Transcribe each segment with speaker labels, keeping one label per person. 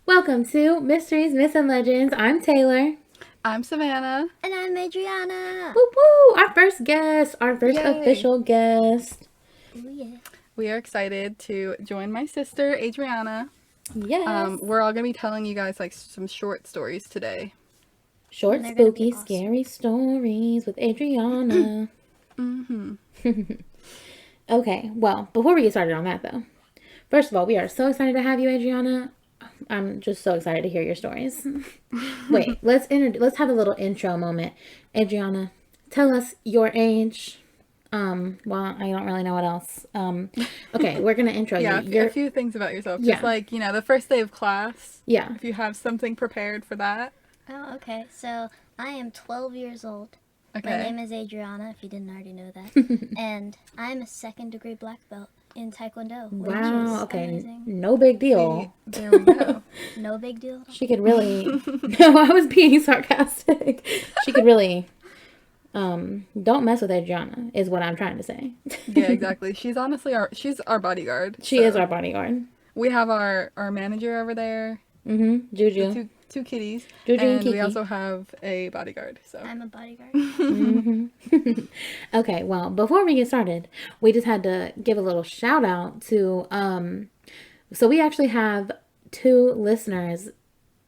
Speaker 1: Welcome to Mysteries, Myths, and Legends. I'm Taylor.
Speaker 2: I'm Savannah.
Speaker 3: And I'm Adriana.
Speaker 1: Woo woo! Our first guest, our first
Speaker 2: Yay!
Speaker 1: official guest.
Speaker 3: Oh, yeah.
Speaker 2: We are excited to join my sister, Adriana.
Speaker 1: Yes.
Speaker 2: We're all going to be telling you guys like some short stories today.
Speaker 1: Short,
Speaker 3: And they're gonna be
Speaker 1: spooky,
Speaker 3: awesome.
Speaker 1: scary stories with Adriana.
Speaker 2: Mm-hmm.
Speaker 1: Okay, well, before we get started on that though, first of all, we are so excited to have you, Adriana. I'm just so excited to hear your stories. Wait, let's have a little intro moment. Adriana, tell us your age. Well, I don't really know what else. Okay, we're gonna intro you.
Speaker 2: Yeah, a few things about yourself.
Speaker 1: Yeah.
Speaker 2: Just like, the first day of class.
Speaker 1: Yeah.
Speaker 2: If you have something prepared for that.
Speaker 3: Oh, okay. So I am 12 years old.
Speaker 2: Okay.
Speaker 3: My name is Adriana, if you didn't already know that. And I'm a second-degree black belt in Taekwondo. Which
Speaker 1: Wow.
Speaker 3: is
Speaker 1: Okay.
Speaker 3: amazing.
Speaker 1: No big deal.
Speaker 2: There we go.
Speaker 3: No big deal at all.
Speaker 1: She could really. No, I was being sarcastic. She could really. Don't mess with Adriana is what I'm trying to say.
Speaker 2: Yeah, exactly. She's honestly she's our bodyguard.
Speaker 1: She is our bodyguard.
Speaker 2: We have our manager over there.
Speaker 1: Mm-hmm.
Speaker 2: The
Speaker 1: Juju.
Speaker 2: two kitties.
Speaker 1: Juju and
Speaker 2: And we
Speaker 1: Kiki.
Speaker 2: also have a bodyguard. So
Speaker 3: I'm a bodyguard.
Speaker 1: Mm-hmm. Okay, well, before we get started, we just had to give a little shout out to so we actually have two listeners.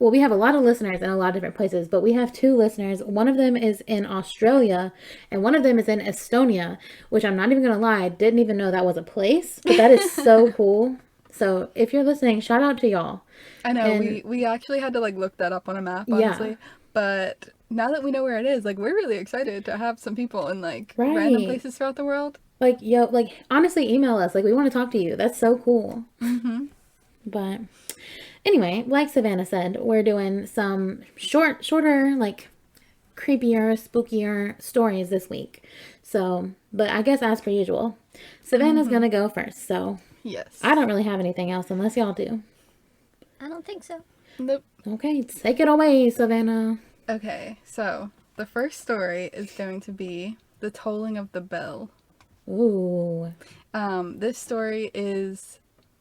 Speaker 1: Well, we have a lot of listeners in a lot of different places, but we have two listeners. One of them is in Australia and one of them is in Estonia, which I'm not even gonna lie, didn't even know that was a place, but that is so cool. So if you're listening, shout out to y'all.
Speaker 2: I know
Speaker 1: And-
Speaker 2: we actually had to like look that up on a map,
Speaker 1: Yeah.
Speaker 2: honestly. But now that we know where it is, like we're really excited to have some people in like
Speaker 1: Right.
Speaker 2: random places throughout the world.
Speaker 1: Like, yo, like honestly, email us. Like, we want to talk to you. That's so cool.
Speaker 2: Mm-hmm.
Speaker 1: But anyway, like Savannah said, we're doing some shorter, like creepier, spookier stories this week. So, but I guess as per usual, Savannah's gonna go first. So
Speaker 2: Yes.
Speaker 1: I don't really have anything else unless y'all do.
Speaker 3: I don't think so.
Speaker 2: Nope.
Speaker 1: Okay, take it away, Savannah.
Speaker 2: Okay, so the first story is going to be the tolling of the bell.
Speaker 1: Ooh.
Speaker 2: This story is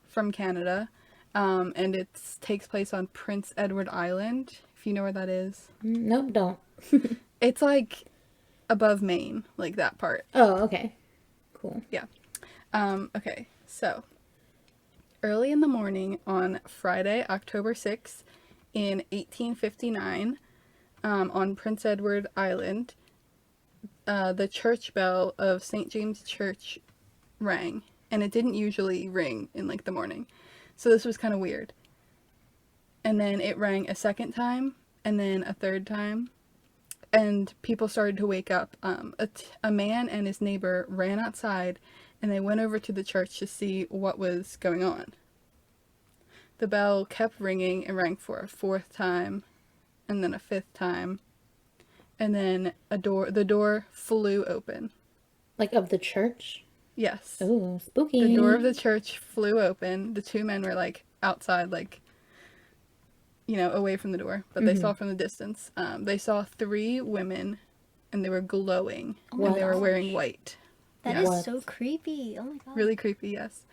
Speaker 2: from Canada, and it takes place on Prince Edward Island. If you know where that is,
Speaker 1: Nope, don't.
Speaker 2: it's like above Maine, like that part.
Speaker 1: Oh, okay. Cool.
Speaker 2: Okay, so early in the morning on Friday, October 6th, in 1859, on Prince Edward Island, the church bell of St. James Church rang, and it didn't usually ring in like the morning, so this was kind of weird. And then it rang a second time, and then a third time, and people started to wake up. A man and his neighbor ran outside and they went over to the church to see what was going on. The bell kept ringing and rang for a fourth time, and then a fifth time, and then the door flew open.
Speaker 1: Like of the church.
Speaker 2: Yes.
Speaker 1: Ooh, spooky.
Speaker 2: The door of the church flew open. The two men were like outside, like, away from the door, but they saw from the distance. They saw three women, and they were glowing,
Speaker 3: Oh
Speaker 2: and
Speaker 3: my
Speaker 2: they were
Speaker 3: gosh.
Speaker 2: wearing white.
Speaker 3: That
Speaker 2: Yeah.
Speaker 3: is
Speaker 1: What?
Speaker 3: so creepy. Oh my god.
Speaker 2: Really creepy, yes.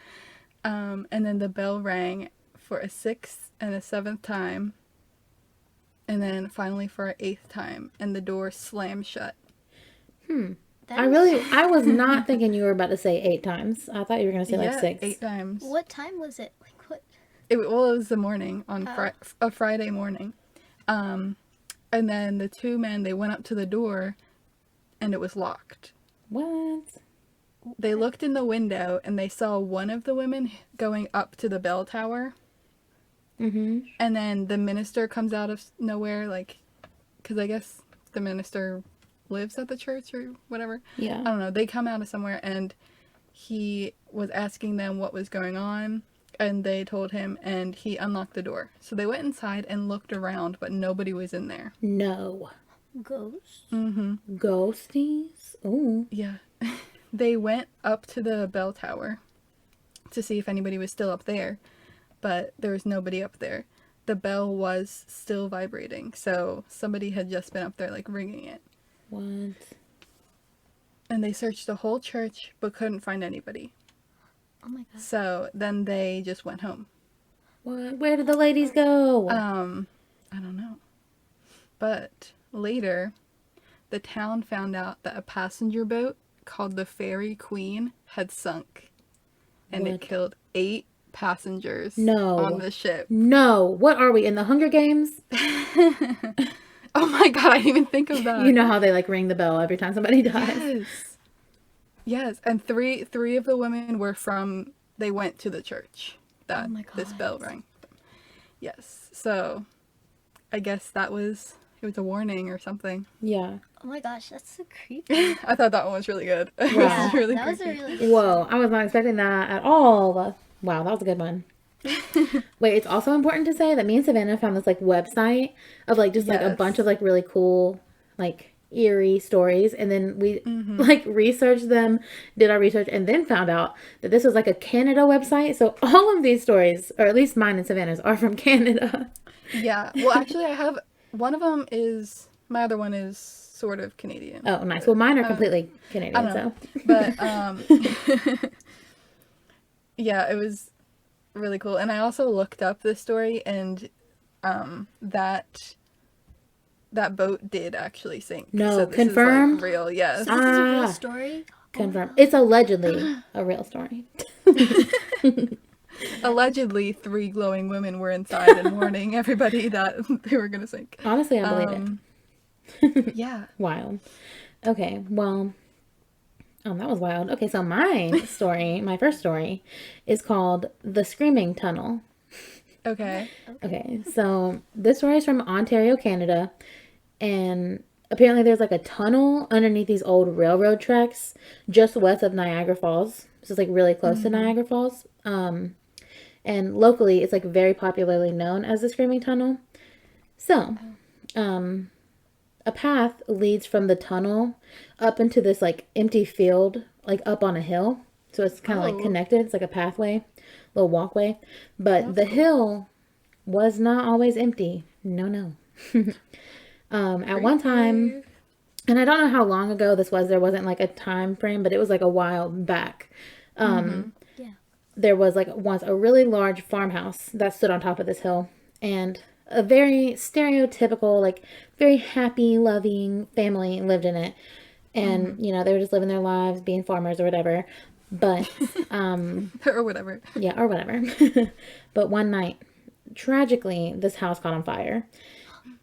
Speaker 2: And then the bell rang for a sixth and a seventh time, and then finally for an eighth time, and the door slammed shut.
Speaker 3: That
Speaker 1: I was not thinking you were about to say 8 times. I thought you were going to say like
Speaker 2: Yeah,
Speaker 1: 6.
Speaker 2: 8 times.
Speaker 3: What time was it? Like what?
Speaker 2: It was the morning on
Speaker 3: Oh.
Speaker 2: a Friday morning. And then the two men, they went up to the door, and it was locked.
Speaker 1: What?
Speaker 2: They looked in the window, and they saw one of the women going up to the bell tower,
Speaker 1: Mm-hmm.
Speaker 2: and then the minister comes out of nowhere, like, because I guess the minister lives at the church or whatever.
Speaker 1: Yeah.
Speaker 2: I don't know. They come out of somewhere, and he was asking them what was going on, and they told him, and he unlocked the door. So they went inside and looked around, but nobody was in there.
Speaker 1: No.
Speaker 3: Ghosts?
Speaker 2: Mm-hmm.
Speaker 1: Ghosties? Ooh.
Speaker 2: Yeah. They went up to the bell tower to see if anybody was still up there, but there was nobody up there. The bell was still vibrating, so somebody had just been up there, like, ringing it.
Speaker 1: What?
Speaker 2: And they searched the whole church, but couldn't find anybody.
Speaker 3: Oh my god.
Speaker 2: So then they just went home.
Speaker 1: What? Where did the ladies go?
Speaker 2: I don't know. But later, the town found out that a passenger boat called the Fairy Queen had sunk. And
Speaker 1: What?
Speaker 2: it killed 8 passengers
Speaker 1: No.
Speaker 2: on the ship.
Speaker 1: No. What are we in the Hunger Games?
Speaker 2: Oh my god, I didn't even think of that.
Speaker 1: You know how they like ring the bell every time somebody dies.
Speaker 2: Yes. Yes, and three of the women were from, they went to the church that
Speaker 3: Oh my
Speaker 2: this
Speaker 3: God.
Speaker 2: bell rang. Yes, so I guess it was a warning or something.
Speaker 1: Yeah.
Speaker 3: Oh my gosh, that's so creepy.
Speaker 2: I thought that one was really good. It
Speaker 1: Wow.
Speaker 2: was really
Speaker 3: that was a
Speaker 2: creepy.
Speaker 3: really good
Speaker 1: Whoa, I was not expecting that at all. Wow, that was a good one. Wait, it's also important to say that me and Savannah found this like website of like just like a
Speaker 2: Yes.
Speaker 1: bunch of like really cool, like eerie stories, and then we
Speaker 2: Mm-hmm.
Speaker 1: like researched them, did our research, and then found out that this was like a Canada website. So all of these stories, or at least mine and Savannah's, are from Canada.
Speaker 2: Yeah, well actually I have, one of them is, my other one is sort of Canadian.
Speaker 1: Oh, nice. Well, mine are completely Canadian.
Speaker 2: I don't know.
Speaker 1: So
Speaker 2: But yeah, it was really cool. And I also looked up this story, and that boat did actually sink.
Speaker 1: No,
Speaker 2: so this
Speaker 1: confirmed?
Speaker 2: is like real, yes.
Speaker 3: This is a real
Speaker 1: Ah.
Speaker 3: story?
Speaker 1: confirmed. It's allegedly a real story.
Speaker 2: Allegedly 3 glowing women were inside and warning everybody that they were gonna sink.
Speaker 1: Honestly, I believe it.
Speaker 2: Yeah.
Speaker 1: Wild. Okay, well, that was wild. Okay, so my story, my first story, is called The Screaming Tunnel.
Speaker 2: Okay.
Speaker 1: Okay, so this story is from Ontario, Canada, and apparently there's like a tunnel underneath these old railroad tracks just west of Niagara Falls. This is like really close to Niagara Falls. And locally, it's like very popularly known as the Screaming Tunnel. So, a path leads from the tunnel up into this like empty field, like up on a hill. So it's kind of like
Speaker 2: Oh.
Speaker 1: connected. It's like a pathway, little walkway. But the hill was not always empty. No. At one time, and I don't know how long ago this was, there wasn't like a time frame, but it was like a while back.
Speaker 3: Yeah.
Speaker 1: There was like once a really large farmhouse that stood on top of this hill, and a very stereotypical, like very happy, loving family lived in it. And, you know, they were just living their lives, being farmers or whatever. But,
Speaker 2: Or whatever.
Speaker 1: yeah, or whatever. But one night, tragically, this house caught on fire.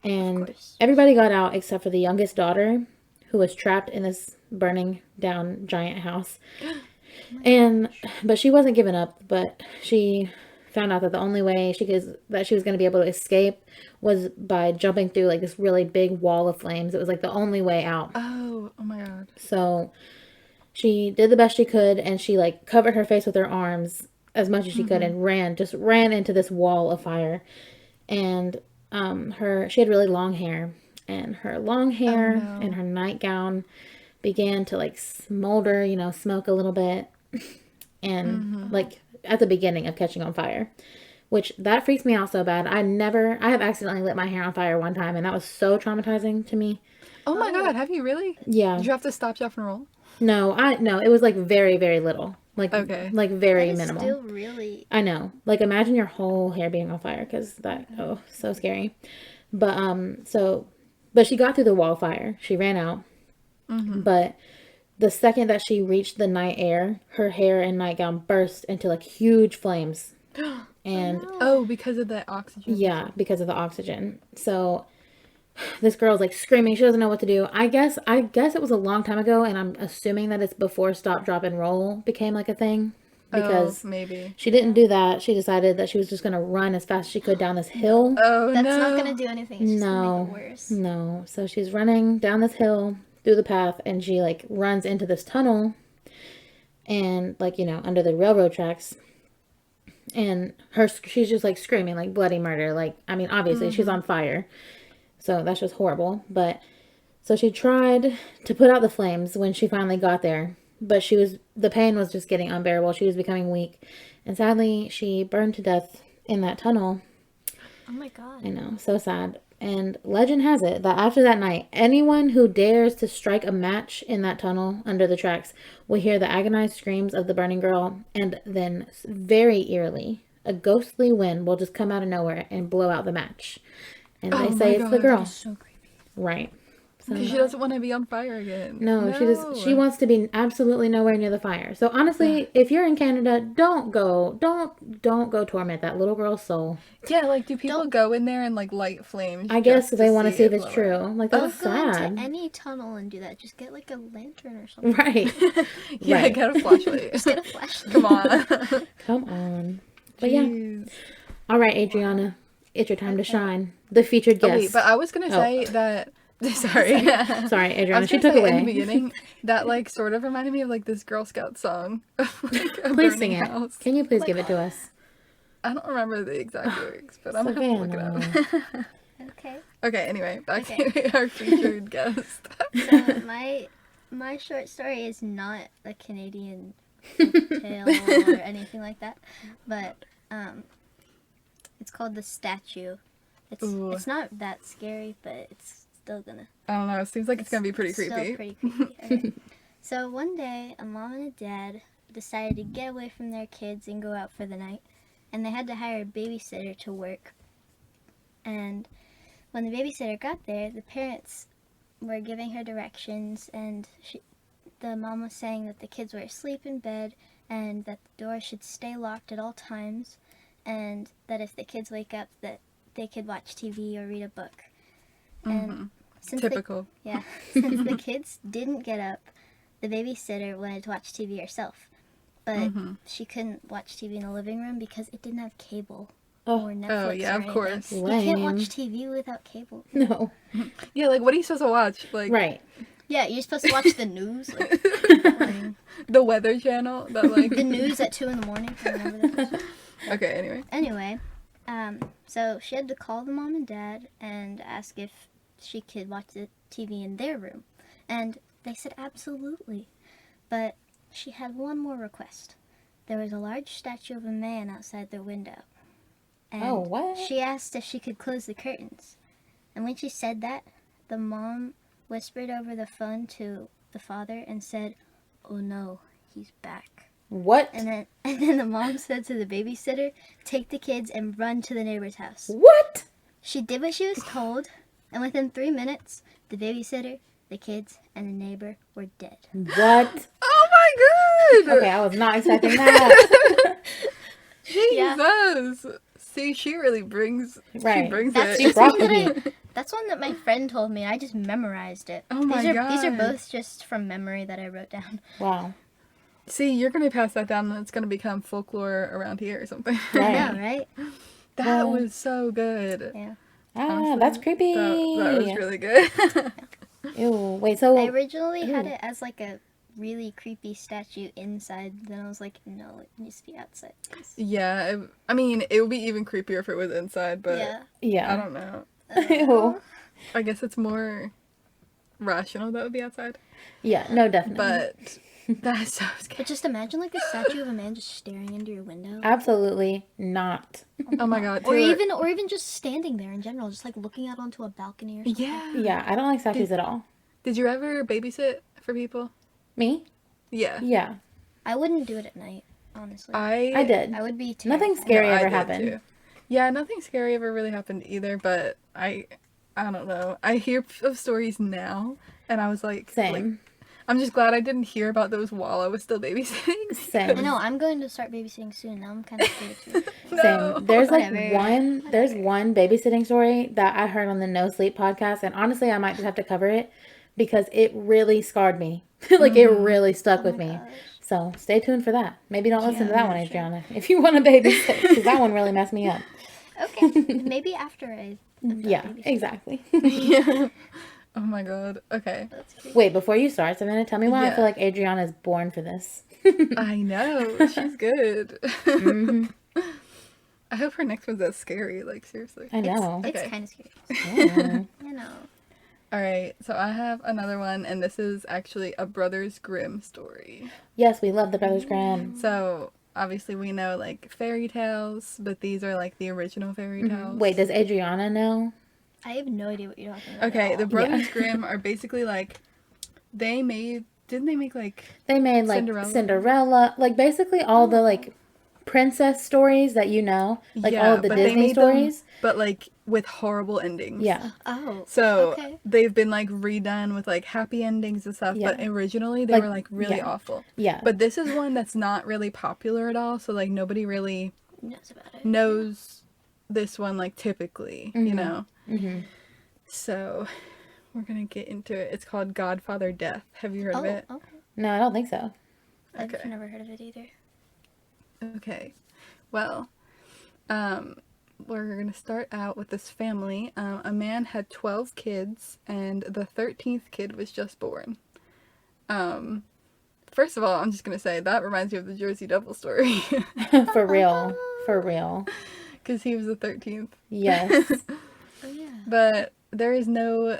Speaker 1: And
Speaker 3: course.
Speaker 1: everybody got out except for the youngest daughter, who was trapped in this burning down giant house. But she wasn't giving up, but she found out that the only way she was going to be able to escape was by jumping through like this really big wall of flames. It was like the only way out.
Speaker 2: Oh my god.
Speaker 1: So she did the best she could, and she like covered her face with her arms as much as she could and ran into this wall of fire. And she had really long hair, and her long hair and her nightgown began to like smolder, you know, smoke a little bit. And like at the beginning of catching on fire, which that freaks me out so bad. I have accidentally lit my hair on fire one time, and that was so traumatizing to me.
Speaker 2: Oh my god, have you really?
Speaker 1: Yeah.
Speaker 2: Did you have to stop, drop, and roll?
Speaker 1: No, it was like very, very little. Like,
Speaker 2: Okay.
Speaker 1: like very
Speaker 3: That is
Speaker 1: minimal.
Speaker 3: still really.
Speaker 1: I know. Like, imagine your whole hair being on fire, because so scary. But, but she got through the wall of fire. She ran out. But the second that she reached the night air, her hair and nightgown burst into like huge flames. And
Speaker 2: Oh, because of the oxygen.
Speaker 1: yeah, because of the oxygen. So this girl's like screaming. She doesn't know what to do. I guess it was a long time ago, and I'm assuming that it's before stop, drop, and roll became like a thing. Because
Speaker 2: maybe.
Speaker 1: she didn't do that. She decided that she was just going to run as fast as she could down this hill.
Speaker 2: Oh
Speaker 3: That's
Speaker 2: no.
Speaker 3: not gonna do anything. It's just gonna
Speaker 1: No.
Speaker 3: make it worse.
Speaker 1: No. So she's running down this hill through the path, and she like runs into this tunnel and like, you know, under the railroad tracks. And she's just like screaming like bloody murder. Like, I mean, obviously she's on fire. So that's just horrible. But so she tried to put out the flames when she finally got there, but the pain was just getting unbearable. She was becoming weak. And sadly, she burned to death in that tunnel.
Speaker 3: Oh my god.
Speaker 1: I know, so sad. And legend has it that after that night, anyone who dares to strike a match in that tunnel under the tracks will hear the agonized screams of the burning girl, and then very eerily, a ghostly wind will just come out of nowhere and blow out the match. And
Speaker 2: Oh
Speaker 1: they
Speaker 2: my
Speaker 1: say it's the
Speaker 2: God, that
Speaker 1: girl.
Speaker 2: is so creepy.
Speaker 1: Right. So,
Speaker 2: She doesn't want to be on fire again.
Speaker 1: no, she wants to be absolutely nowhere near the fire. So honestly, if you're in Canada, don't go torment that little girl's soul.
Speaker 2: Yeah, like, do people go in there and, like, light flames?
Speaker 1: I guess
Speaker 2: just
Speaker 1: they want to see if
Speaker 2: it
Speaker 1: it's
Speaker 2: blow
Speaker 1: true.
Speaker 2: out?
Speaker 1: Like,
Speaker 3: Don't
Speaker 1: that's
Speaker 3: go into
Speaker 1: sad.
Speaker 3: any tunnel and do that. Just get like a lantern or something.
Speaker 1: Right.
Speaker 2: Yeah,
Speaker 1: Right.
Speaker 2: get a flashlight.
Speaker 3: Just get a flashlight.
Speaker 2: Come on.
Speaker 1: Come on. But yeah.
Speaker 2: Jeez.
Speaker 1: All right, Adriana. It's your time to shine. The featured
Speaker 2: Oh,
Speaker 1: guest.
Speaker 2: wait, but I was gonna say that. Sorry.
Speaker 1: Sorry,
Speaker 2: I
Speaker 1: Adriana.
Speaker 2: was
Speaker 1: She
Speaker 2: gonna
Speaker 1: took
Speaker 2: say in the
Speaker 1: away.
Speaker 2: beginning that like sort of reminded me of like this Girl Scout song. Like, a
Speaker 1: Please sing
Speaker 2: burning
Speaker 1: it.
Speaker 2: house.
Speaker 1: Can you please give it to us?
Speaker 2: I don't remember the exact lyrics, but I'm gonna have to look it up.
Speaker 3: Okay.
Speaker 2: Okay, anyway, back
Speaker 3: Okay.
Speaker 2: to our featured guest.
Speaker 3: So my short story is not a Canadian tale or anything like that, but it's called The Statue.
Speaker 2: Ooh.
Speaker 3: It's not that scary, but it's still gonna.
Speaker 2: I don't know, it seems like it's gonna be pretty
Speaker 3: Still
Speaker 2: creepy.
Speaker 3: pretty creepy. Okay. So one day, a mom and a dad decided to get away from their kids and go out for the night, and they had to hire a babysitter to work. And when the babysitter got there, the parents were giving her directions, and the mom was saying that the kids were asleep in bed, and that the door should stay locked at all times, and that if the kids wake up, that they could watch TV or read a book. And since
Speaker 2: Typical.
Speaker 3: since the kids didn't get up, the babysitter wanted to watch TV herself. But she couldn't watch TV in the living room because it didn't have cable or Netflix.
Speaker 2: Oh yeah,
Speaker 3: or
Speaker 2: of
Speaker 3: anything.
Speaker 2: course.
Speaker 3: You can't watch
Speaker 1: Lame.
Speaker 3: TV without cable.
Speaker 1: No.
Speaker 2: Yeah, like what are you supposed to watch? Like
Speaker 1: Right.
Speaker 3: Yeah, you're supposed to watch the news. Like,
Speaker 2: the Weather Channel? That like
Speaker 3: the news at 2 in the morning. Or whatever that is.
Speaker 2: Okay, anyway.
Speaker 3: Anyway, so she had to call the mom and dad and ask if she could watch the TV in their room. And they said absolutely. But she had one more request. There was a large statue of a man outside their window. And
Speaker 1: Oh, what?
Speaker 3: she asked if she could close the curtains. And when she said that, the mom whispered over the phone to the father and said, "Oh no, he's back."
Speaker 1: What?
Speaker 3: And then the mom said to the babysitter, "Take the kids and run to the neighbor's house."
Speaker 1: What?
Speaker 3: She did what she was told, and within 3 minutes, the babysitter, the kids, and the neighbor were dead.
Speaker 1: What?
Speaker 2: Oh my god!
Speaker 1: Okay, I was not expecting that.
Speaker 2: Jesus! See, she really brings
Speaker 1: Right.
Speaker 2: she brings
Speaker 3: That's
Speaker 2: it.
Speaker 1: She brought the
Speaker 3: one
Speaker 1: heat.
Speaker 3: that that's one that my friend told me. I just memorized it.
Speaker 2: Oh my
Speaker 3: These are
Speaker 2: God.
Speaker 3: both just from memory that I wrote down.
Speaker 1: Wow.
Speaker 2: See, you're gonna pass that down and it's gonna become folklore around here or something.
Speaker 1: Right.
Speaker 3: Yeah, right?
Speaker 2: That
Speaker 1: Well-
Speaker 2: was so good.
Speaker 3: Yeah.
Speaker 1: Ah,
Speaker 2: Honestly,
Speaker 1: that's creepy.
Speaker 2: That was really good.
Speaker 1: Ew. Wait, so
Speaker 3: I originally had
Speaker 1: Ooh.
Speaker 3: it as like a really creepy statue inside. Then I was like, no, it needs to be outside.
Speaker 2: Yeah, I mean, it would be even creepier if it was inside, but
Speaker 3: Yeah.
Speaker 2: I
Speaker 1: yeah.
Speaker 2: don't know.
Speaker 1: Ew.
Speaker 2: I guess it's more rational that would be outside.
Speaker 1: Yeah, no, definitely.
Speaker 2: But that's so
Speaker 3: But
Speaker 2: scary.
Speaker 3: just imagine like a statue of a man just staring into your window.
Speaker 1: Absolutely not.
Speaker 2: Oh my god.
Speaker 3: Or
Speaker 2: Taylor-
Speaker 3: even just standing there in general, just like looking out onto a balcony or something.
Speaker 2: Yeah.
Speaker 1: Yeah, I don't like statues at all.
Speaker 2: Did you ever babysit for people?
Speaker 1: Me?
Speaker 2: Yeah.
Speaker 1: Yeah,
Speaker 3: I wouldn't do it at night, honestly.
Speaker 1: I did.
Speaker 3: I would be
Speaker 1: Nothing
Speaker 3: terrified.
Speaker 1: scary
Speaker 2: No, I
Speaker 1: ever
Speaker 2: did
Speaker 1: happened.
Speaker 2: too. Yeah, nothing scary ever really happened either, but I don't know. I hear of stories now and I was like,
Speaker 1: Same.
Speaker 2: I'm just glad I didn't hear about those while I was still babysitting.
Speaker 1: Same.
Speaker 3: I know, I'm going to start babysitting soon. Now I'm kind of scared too.
Speaker 2: No.
Speaker 1: Same. There's like
Speaker 3: Whatever.
Speaker 1: there's one babysitting story that I heard on the No Sleep podcast, and honestly, I might just have to cover it because it really scarred me. Like it really stuck with me.
Speaker 3: Gosh.
Speaker 1: So stay tuned for that. Maybe don't listen to
Speaker 3: Yeah,
Speaker 1: that one,
Speaker 3: sure.
Speaker 1: Adriana, if you want to babysit, because that one really messed me up.
Speaker 3: Okay, maybe after I.
Speaker 1: Yeah, exactly.
Speaker 2: Yeah. Oh my god. Okay.
Speaker 3: That's cute.
Speaker 1: Wait, before you start, Savannah, tell me why I
Speaker 2: Yeah.
Speaker 1: feel like Adriana is born for this.
Speaker 2: I know. She's good.
Speaker 1: Mhm.
Speaker 2: I hope her next one's as scary. Like, seriously.
Speaker 1: I know.
Speaker 3: It's
Speaker 2: Okay.
Speaker 3: kind of scary.
Speaker 1: Yeah.
Speaker 3: You know.
Speaker 2: Alright, so I have another one, and this is actually a Brothers Grimm story.
Speaker 1: Yes, we love the Brothers Grimm.
Speaker 2: So, obviously, we know, like, fairy tales, but these are, like, the original fairy tales.
Speaker 1: Wait, does Adriana know?
Speaker 3: I have no idea what you're talking about.
Speaker 2: Okay,
Speaker 3: at
Speaker 2: the
Speaker 3: all.
Speaker 2: Brothers Grimm are basically, like, didn't they make, like,
Speaker 1: They made like
Speaker 2: Cinderella?
Speaker 1: Cinderella, like basically all the like princess stories that you know, like all
Speaker 2: Yeah,
Speaker 1: of the
Speaker 2: but they
Speaker 1: Disney
Speaker 2: made them,
Speaker 1: stories.
Speaker 2: but like with horrible endings.
Speaker 1: Yeah.
Speaker 3: Oh.
Speaker 2: So
Speaker 3: Okay.
Speaker 2: they've been like redone with like happy endings and stuff, but
Speaker 1: Yeah.
Speaker 2: originally they
Speaker 1: Like,
Speaker 2: were like really
Speaker 1: yeah.
Speaker 2: awful.
Speaker 1: Yeah.
Speaker 2: But this is one that's not really popular at all, so like nobody really
Speaker 3: Knows about it.
Speaker 2: knows this one like typically, you
Speaker 1: Mhm.
Speaker 2: know.
Speaker 1: Mm-hmm.
Speaker 2: So we're gonna get into it. It's called Godfather Death. Have you heard
Speaker 3: Oh,
Speaker 2: of it?
Speaker 3: okay.
Speaker 1: No, I don't think so.
Speaker 3: I've
Speaker 2: Okay.
Speaker 3: never heard of it either.
Speaker 2: Okay. Well, we're gonna start out with this family. A man had 12 kids, and the 13th kid was just born. First of all, I'm just gonna say that reminds me of the Jersey Devil story,
Speaker 1: For real. For real.
Speaker 2: because he was the 13th.
Speaker 1: Yes.
Speaker 3: Oh yeah.
Speaker 2: But there is no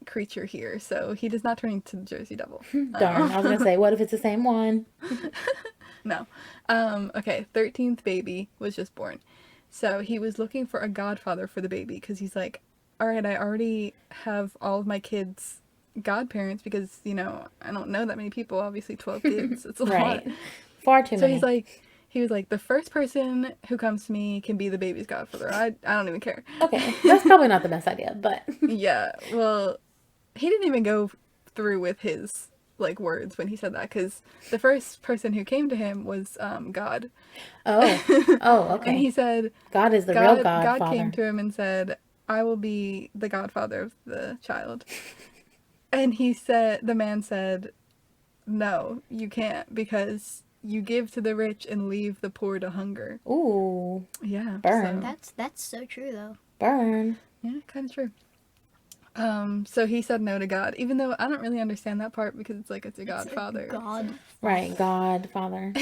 Speaker 2: creature here, so he does not turn into the Jersey Devil.
Speaker 1: Darn. I was gonna say, what if it's the same one?
Speaker 2: No. Okay, 13th baby was just born. So he was looking for a godfather for the baby because he's like, all right, I already have all of my kids' godparents because, you know, I don't know that many people. Obviously, 12 kids. It's a
Speaker 1: Right.
Speaker 2: lot.
Speaker 1: Far too
Speaker 2: So
Speaker 1: many.
Speaker 2: he's like, he was like, the first person who comes to me can be the baby's godfather. I don't even care.
Speaker 1: Okay, that's probably not the best idea, but
Speaker 2: Yeah, well, he didn't even go through with his like words when he said that because the first person who came to him was God.
Speaker 1: oh, okay.
Speaker 2: And he said,
Speaker 1: God is the real
Speaker 2: God
Speaker 1: Godfather.
Speaker 2: came to him and said, I will be the godfather of the child. And the man said, no, you can't because you give to the rich and leave the poor to hunger.
Speaker 1: Ooh,
Speaker 2: Yeah.
Speaker 1: Burn.
Speaker 3: That's so true though.
Speaker 1: burn.
Speaker 2: Yeah, kind of true. So he said no to God, even though I don't really understand that part because it's like it's a godfather.
Speaker 3: God.
Speaker 1: Right, Godfather.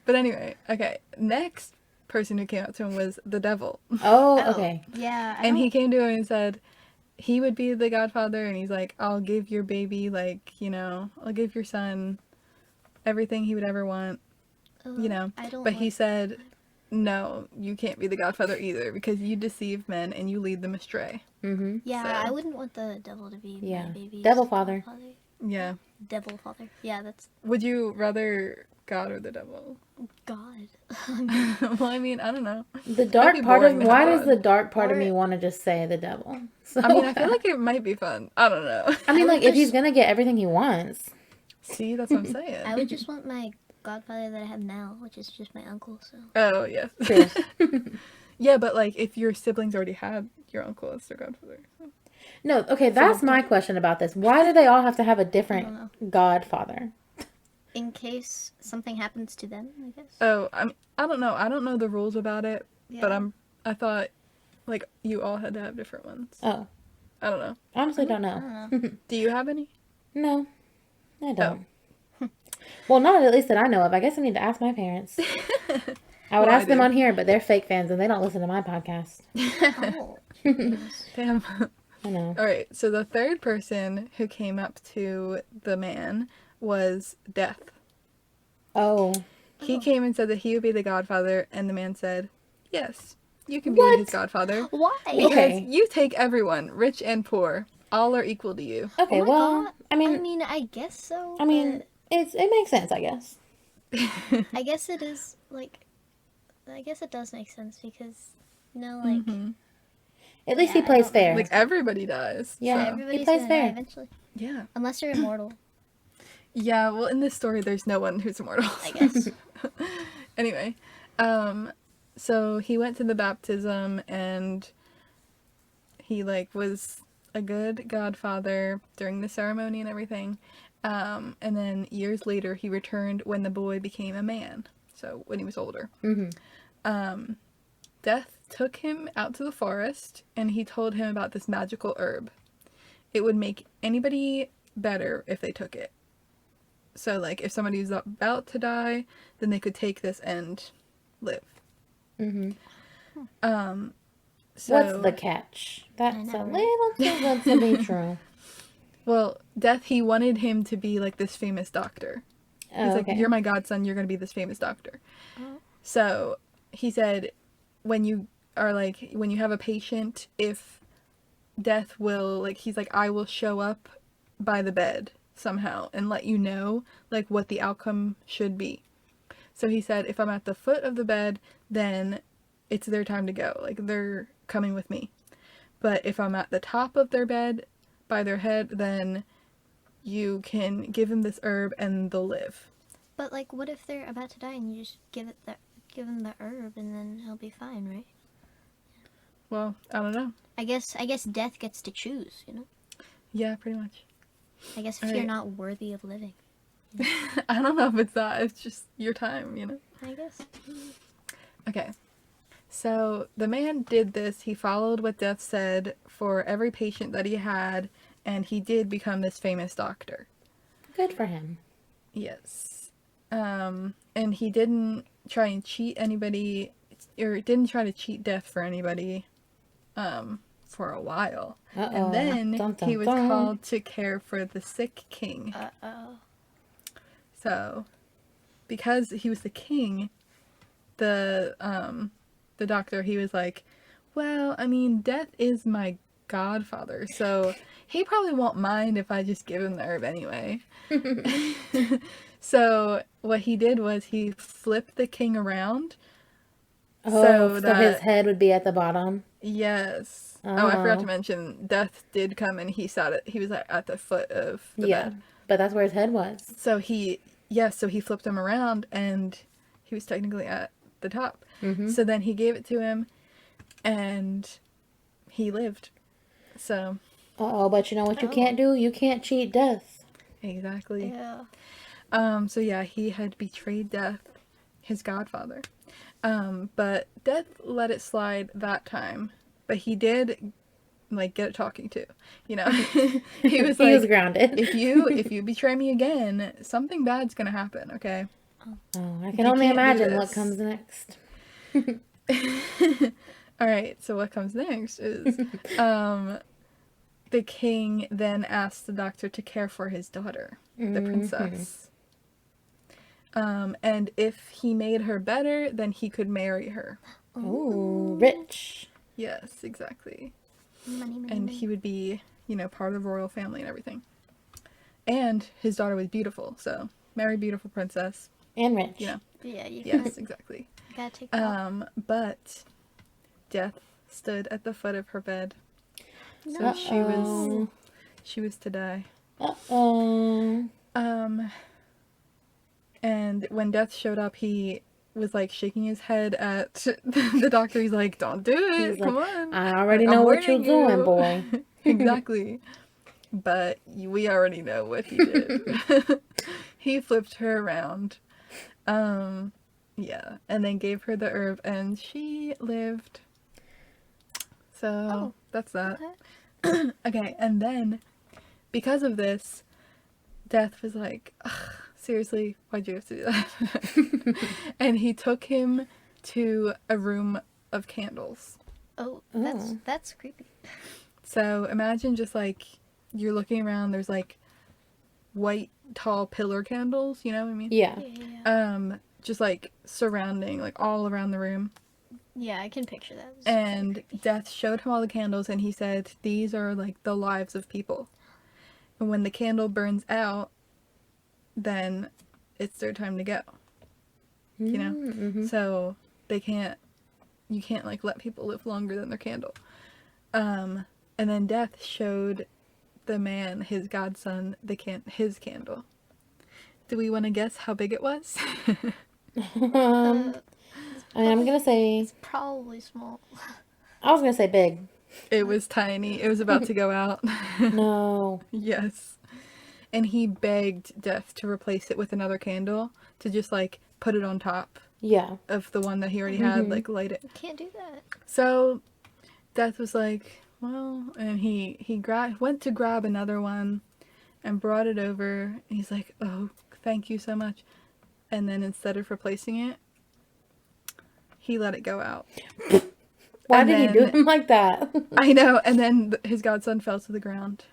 Speaker 2: But anyway, okay. Next person who came up to him was the devil.
Speaker 1: Oh,
Speaker 3: Oh,
Speaker 1: okay.
Speaker 3: Yeah.
Speaker 2: And he came to him and said he would be the godfather, and he's like, I'll give your baby, like, you know, I'll give your son everything he would ever want, you know.
Speaker 3: I don't.
Speaker 2: But he
Speaker 3: like-
Speaker 2: said, no, you can't be the godfather either because you deceive men and you lead them astray.
Speaker 1: Mm-hmm.
Speaker 3: Yeah,
Speaker 2: so-
Speaker 3: I wouldn't want the devil to be
Speaker 1: Yeah.
Speaker 3: my baby's
Speaker 1: Devil father.
Speaker 3: godfather.
Speaker 2: Yeah.
Speaker 3: Devil father. Yeah, that's
Speaker 2: Would you rather God or the devil?
Speaker 3: God.
Speaker 2: Well, I mean, I don't know.
Speaker 1: The dark
Speaker 2: be
Speaker 1: part of
Speaker 2: boring to
Speaker 1: why
Speaker 2: have
Speaker 1: does
Speaker 2: God.
Speaker 1: the dark part of
Speaker 3: Or-
Speaker 1: me want to just say the devil? So,
Speaker 2: I mean, I feel like it might be fun. I don't know.
Speaker 1: I mean,
Speaker 3: I
Speaker 1: like
Speaker 3: would
Speaker 1: if he's
Speaker 3: just-
Speaker 1: gonna get everything he wants.
Speaker 2: See, that's what I'm saying.
Speaker 3: I would just want my godfather that I have now, which is just my uncle. So
Speaker 2: Oh, yes.
Speaker 1: True.
Speaker 2: Yeah, but like if your siblings already had your uncle as their godfather.
Speaker 1: No, okay, that's my question about this. Why do they all have to have a different godfather?
Speaker 3: in case something happens to them, I guess.
Speaker 2: Oh, I don't know. I don't know the rules about it, but
Speaker 3: Yeah.
Speaker 2: I thought like you all had to have different ones.
Speaker 1: Oh,
Speaker 2: I don't know.
Speaker 1: honestly, don't
Speaker 3: I
Speaker 1: know.
Speaker 3: don't know.
Speaker 2: Do you have any?
Speaker 1: No, I don't. Well, not at least that I know of. I guess I need to ask my parents. I would
Speaker 2: Well, I
Speaker 1: ask them
Speaker 2: do.
Speaker 1: on here, but they're fake fans and they don't listen to my podcast.
Speaker 3: Oh. Goodness.
Speaker 2: Damn.
Speaker 1: I know.
Speaker 2: All right. So the third person who came up to the man was Death.
Speaker 1: Oh,
Speaker 2: He came and said that he would be the godfather, and the man said, "Yes, you can be
Speaker 1: What?
Speaker 2: his godfather
Speaker 3: Why?
Speaker 2: because
Speaker 1: Okay.
Speaker 2: you take everyone, rich and poor, all are equal to you."
Speaker 1: okay.
Speaker 3: Oh my
Speaker 1: Well,
Speaker 3: God.
Speaker 1: I mean,
Speaker 3: I guess so.
Speaker 1: I mean, it makes sense, I guess.
Speaker 3: but I guess it is like, I guess it does make sense because, you know, like,
Speaker 2: Mhm.
Speaker 1: At least
Speaker 3: Yeah,
Speaker 1: he
Speaker 3: I
Speaker 1: plays
Speaker 3: don't-
Speaker 1: fair.
Speaker 2: Like everybody dies.
Speaker 1: Yeah.
Speaker 2: so-
Speaker 3: everybody's
Speaker 1: plays
Speaker 3: gonna
Speaker 1: fair.
Speaker 3: die eventually,
Speaker 2: Yeah.
Speaker 3: unless you're immortal.
Speaker 2: Yeah. Well, in this story, there's no one who's immortal.
Speaker 3: I guess.
Speaker 2: Anyway, so he went to the baptism and he like was a good godfather during the ceremony and everything. And then years later he returned when the boy became a man. So when he was older.
Speaker 1: Mm-hmm.
Speaker 2: Death took him out to the forest and he told him about this magical herb. It would make anybody better if they took it. So like if somebody was about to die, then they could take this and live.
Speaker 1: Mm-hmm.
Speaker 2: So
Speaker 1: What's the catch? That's
Speaker 3: know,
Speaker 1: a
Speaker 3: right?
Speaker 1: little too good to be true.
Speaker 2: well, Death, he wanted him to be like this famous doctor. He's
Speaker 1: Oh,
Speaker 2: like,
Speaker 1: okay.
Speaker 2: "You're my godson, you're gonna be this famous doctor."
Speaker 3: Oh.
Speaker 2: So he said, when you have a patient, if Death will like, he's like, I will show up by the bed somehow and let you know like what the outcome should be. So he said, if I'm at the foot of the bed, then it's their time to go. Like, they're coming with me. But if I'm at the top of their bed, by their head, then you can give them this herb and they'll live.
Speaker 3: But like, what if they're about to die and you just give him the herb and then he'll be fine, right?
Speaker 2: Well, I don't know.
Speaker 3: I guess death gets to choose, you know?
Speaker 2: Yeah, pretty much.
Speaker 3: I guess if
Speaker 2: All
Speaker 3: you're
Speaker 2: right.
Speaker 3: not worthy of living.
Speaker 2: I don't know if it's that. It's just your time, you know?
Speaker 3: I guess.
Speaker 2: Okay. So the man did this. He followed what Death said for every patient that he had, and he did become this famous doctor.
Speaker 1: Good for him.
Speaker 2: Yes. And he didn't try and cheat anybody, or didn't try to cheat Death for anybody, for a while.
Speaker 1: Uh-oh.
Speaker 2: And then
Speaker 1: Dun, dun,
Speaker 2: he was
Speaker 1: dun.
Speaker 2: called to care for the sick king.
Speaker 3: Uh-oh.
Speaker 2: So, because he was the king, the doctor, he was like, well, I mean, Death is my godfather, so he probably won't mind if I just give him the herb anyway. So, what he did was he flipped the king around.
Speaker 1: So
Speaker 2: that-
Speaker 1: his head would be at the bottom.
Speaker 2: Yes. Oh, I forgot
Speaker 1: Oh.
Speaker 2: to mention, Death did come and he was at the foot of the
Speaker 1: Yeah,
Speaker 2: bed.
Speaker 1: but that's where his head was.
Speaker 2: So he flipped him around and he was technically at the top.
Speaker 1: Mm-hmm.
Speaker 2: So then he gave it to him and he lived. So,
Speaker 1: Uh-oh, but you know what you
Speaker 3: Oh.
Speaker 1: can't do? You can't cheat death.
Speaker 2: exactly.
Speaker 3: Yeah.
Speaker 2: So yeah, he had betrayed Death, his godfather. But Death let it slide that time. But he did, like, get a talking to, you know? He was
Speaker 1: He
Speaker 2: like,
Speaker 1: was grounded.
Speaker 2: if you betray me again, something bad's gonna happen, okay?
Speaker 1: Oh, I
Speaker 2: You
Speaker 1: can only
Speaker 2: can't do
Speaker 1: imagine what
Speaker 2: this.
Speaker 1: comes next.
Speaker 2: Alright, so what comes next is, the king then asked the doctor to care for his daughter, the princess. And if he made her better, then he could marry her.
Speaker 1: Ooh, rich.
Speaker 2: Yes, exactly.
Speaker 3: Money, money,
Speaker 2: And
Speaker 3: money.
Speaker 2: he would be, part of the royal family and everything. And his daughter was beautiful, so marry beautiful princess,
Speaker 1: And rich.
Speaker 2: you know.
Speaker 3: Yeah, you
Speaker 2: Yes, exactly.
Speaker 3: gotta take that off.
Speaker 2: But Death stood at the foot of her bed. So
Speaker 1: Uh-oh.
Speaker 2: she was to die.
Speaker 1: Uh-oh.
Speaker 2: And when Death showed up, he was like shaking his head at the doctor. He's like, "Don't do it!
Speaker 1: He's
Speaker 2: Come
Speaker 1: like,
Speaker 2: on!
Speaker 1: I already
Speaker 2: I'm
Speaker 1: know what you're
Speaker 2: warning
Speaker 1: doing,
Speaker 2: you."
Speaker 1: boy.
Speaker 2: Exactly. But we already know what he did. He flipped her around. Yeah, and then gave her the herb, and she lived. So
Speaker 3: Oh,
Speaker 2: that's that.
Speaker 3: okay.
Speaker 2: Okay, and then because of this, Death was like, "Ugh, seriously, why'd you have to do that?" And he took him to a room of candles.
Speaker 3: Oh,
Speaker 1: Oh.
Speaker 3: that's creepy.
Speaker 2: So imagine just like you're looking around, there's like white tall pillar candles, you know what I mean?
Speaker 1: Yeah.
Speaker 3: Yeah.
Speaker 2: Just like surrounding, like all around the room.
Speaker 3: Yeah, I can picture that. It's
Speaker 2: And
Speaker 3: creepy.
Speaker 2: Death showed him all the candles and he said, these are like the lives of people. And when the candle burns out, then it's their time to go. You know?
Speaker 1: Mm-hmm.
Speaker 2: So you can't like let people live longer than their candle. And then Death showed the man, his godson, his candle. Do we want to guess how big it was?
Speaker 1: I'm gonna say,
Speaker 3: It's probably small.
Speaker 1: I was gonna say big.
Speaker 2: It was tiny. It was about to go out.
Speaker 1: No.
Speaker 2: Yes. And he begged Death to replace it with another candle to just like put it on top
Speaker 1: Yeah.
Speaker 2: of the one that he already had, like light it.
Speaker 3: You can't do that.
Speaker 2: So Death was like, well, and he went to grab another one and brought it over. And he's like, oh, thank you so much. And then instead of replacing it, he let it go out.
Speaker 1: Why
Speaker 2: And
Speaker 1: did he do
Speaker 2: then-
Speaker 1: him like that?
Speaker 2: I know. And then his godson fell to the ground.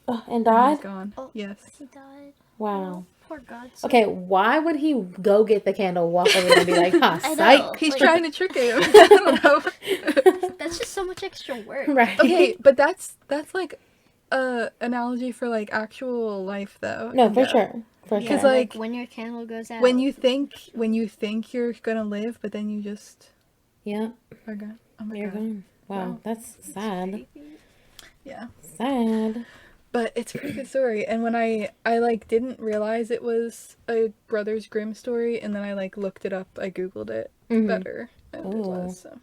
Speaker 1: And
Speaker 2: And
Speaker 1: died?
Speaker 2: he's gone.
Speaker 3: Oh.
Speaker 2: Yes.
Speaker 3: He died.
Speaker 1: Wow.
Speaker 3: Poor God.
Speaker 1: Okay, why would he go get the candle, walk over there and be like, ha,
Speaker 3: I know.
Speaker 1: psych?
Speaker 2: He's
Speaker 3: Like-
Speaker 2: trying to trick him. I don't know.
Speaker 3: That's just so much extra work.
Speaker 1: Right.
Speaker 2: Okay, but that's like a analogy for like actual life though.
Speaker 1: No,
Speaker 2: and
Speaker 1: for
Speaker 2: death.
Speaker 1: sure. For
Speaker 3: Yeah,
Speaker 1: sure.
Speaker 2: Because, like,
Speaker 3: when your candle goes out.
Speaker 2: when you think you're gonna live, but then you just
Speaker 1: Yeah,
Speaker 2: are gone. Oh my
Speaker 1: you're
Speaker 2: god.
Speaker 1: gone. Wow, that's sad.
Speaker 2: Yeah.
Speaker 1: Sad.
Speaker 2: But it's a pretty good story. And when I like didn't realize it was a Brothers Grimm story, and then I like looked it up, I googled it
Speaker 1: Mhm.
Speaker 2: better, and it
Speaker 1: Ooh.
Speaker 2: was. So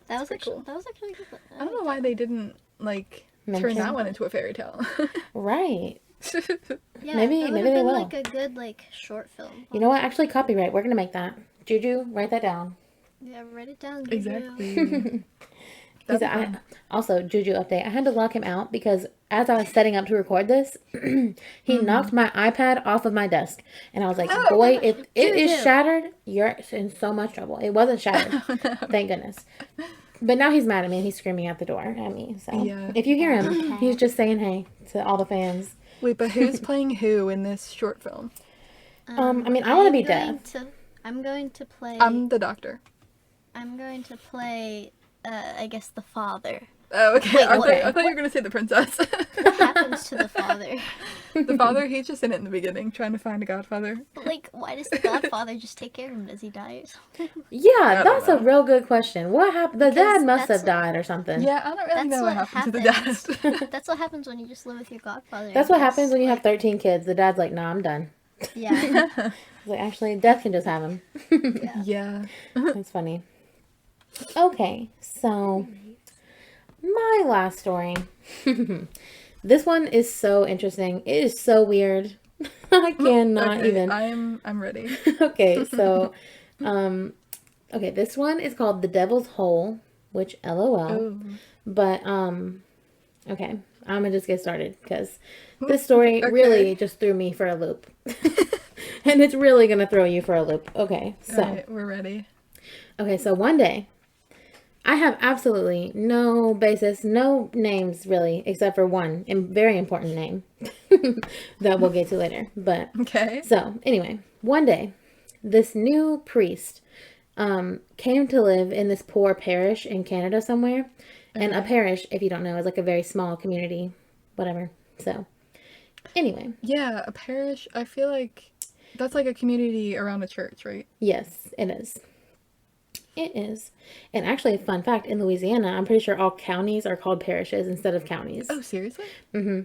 Speaker 3: That was
Speaker 2: pretty
Speaker 3: actually
Speaker 2: cool.
Speaker 3: that was actually good.
Speaker 2: I don't know why they didn't like turn
Speaker 1: Mention.
Speaker 2: that one into a fairy tale.
Speaker 1: Right.
Speaker 3: Yeah,
Speaker 1: Maybe-
Speaker 3: that
Speaker 1: maybe
Speaker 3: would
Speaker 1: they
Speaker 3: have been
Speaker 1: will.
Speaker 3: like a good like short film.
Speaker 1: You know what? Actually, copyright. We're gonna make that. Juju, write that down.
Speaker 3: Yeah, write it down. Juju.
Speaker 2: Exactly.
Speaker 1: He's
Speaker 2: That'd be
Speaker 1: a,
Speaker 2: fun.
Speaker 1: also, Juju update. I had to lock him out because as I was setting up to record this, he knocked my iPad off of my desk. And I was like,
Speaker 2: Oh,
Speaker 1: boy, if it is
Speaker 3: Juju.
Speaker 1: shattered, you're in so much trouble. It wasn't shattered. Thank goodness. But now he's mad at me and he's screaming out the door at me. So
Speaker 2: Yeah.
Speaker 1: if you hear him,
Speaker 3: Okay.
Speaker 1: he's just saying hey to all the fans.
Speaker 2: Wait, but who's playing who in this short film?
Speaker 1: I mean, I wanna be
Speaker 3: I'm going to play.
Speaker 2: I'm the doctor.
Speaker 3: I'm going to play. I guess the father.
Speaker 2: Oh, okay.
Speaker 3: Wait,
Speaker 2: I
Speaker 3: what?
Speaker 2: thought you were gonna say the princess.
Speaker 3: What happens to the father?
Speaker 2: The father, he's just in it in the beginning, trying to find a godfather.
Speaker 3: Like, why does the godfather just take care of him? Does he die or something?
Speaker 1: Yeah,
Speaker 2: don't
Speaker 1: that's a
Speaker 2: know.
Speaker 1: real good question. What happened? The
Speaker 3: Because
Speaker 1: dad must
Speaker 3: that's
Speaker 1: have died or something.
Speaker 2: Yeah, I don't really
Speaker 3: That's
Speaker 2: know what
Speaker 3: what
Speaker 2: happened to
Speaker 3: happens.
Speaker 2: the dad.
Speaker 3: That's what happens when you just live with your godfather.
Speaker 1: That's
Speaker 3: I
Speaker 1: what
Speaker 3: guess.
Speaker 1: happens when you have 13 kids. The dad's like, nah, I'm done.
Speaker 3: Yeah.
Speaker 1: He's like, actually, death can just have him.
Speaker 3: Yeah.
Speaker 2: Yeah.
Speaker 1: That's funny. Okay, so my last story. This one is so interesting. It is so weird. I cannot
Speaker 2: Okay,
Speaker 1: even.
Speaker 2: I'm ready.
Speaker 1: Okay, so, okay, this one is called The Devil's Hole, which LOL.
Speaker 2: Oh.
Speaker 1: But, okay, I'm gonna just get started because this story
Speaker 2: Okay.
Speaker 1: really just threw me for a loop. And it's really gonna throw you for a loop. Okay, so.
Speaker 2: Alright, we're ready.
Speaker 1: Okay, so one day, I have absolutely no basis, no names really, except for one very important name that we'll get to later. But
Speaker 2: Okay.
Speaker 1: so anyway, one day, this new priest came to live in this poor parish in Canada somewhere. And a parish, if you don't know, is like a very small community, whatever. So anyway,
Speaker 2: Yeah, a parish, I feel like that's like a community around a church, right?
Speaker 1: yes, it is. It is. And actually, fun fact, in Louisiana, I'm pretty sure all counties are called parishes instead of counties.
Speaker 2: Oh, seriously?
Speaker 1: Mm-hmm.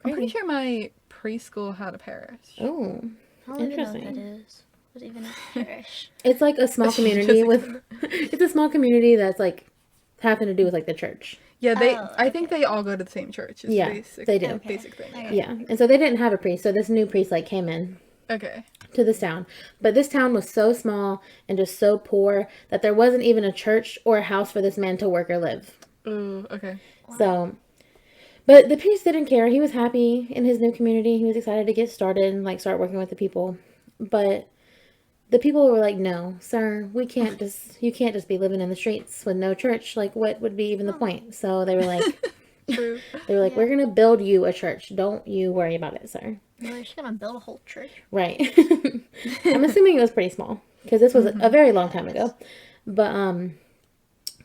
Speaker 2: I'm pretty sure my preschool had a parish.
Speaker 1: Oh,
Speaker 3: I don't even know what that
Speaker 1: Interesting.
Speaker 3: is. What even is parish?
Speaker 1: it's like a small community with, it's a small community that's like having to do with like the church.
Speaker 2: Yeah,
Speaker 3: Oh,
Speaker 2: I think they all go to the same church. Is
Speaker 1: Yeah,
Speaker 2: basic,
Speaker 1: they do.
Speaker 3: Okay.
Speaker 2: Basic thing.
Speaker 3: Okay.
Speaker 1: Yeah. And so they didn't have a priest. So this new priest like came in
Speaker 2: Okay.
Speaker 1: to this town. But this town was so small and just so poor that there wasn't even a church or a house for this man to work or live.
Speaker 2: Ooh, okay.
Speaker 1: So, but the priest didn't care. He was happy in his new community. He was excited to get started and like start working with the people. But the people were like, "No, sir, we can't just. You can't just be living in the streets with no church. Like, what would be even the point?" So they were like,
Speaker 2: True.
Speaker 3: Yeah.
Speaker 1: "We're gonna build you a church. Don't you worry about it, sir."
Speaker 3: Well, you're just gonna build a whole church.
Speaker 1: Right. I'm assuming it was pretty small because this was a very long time ago. But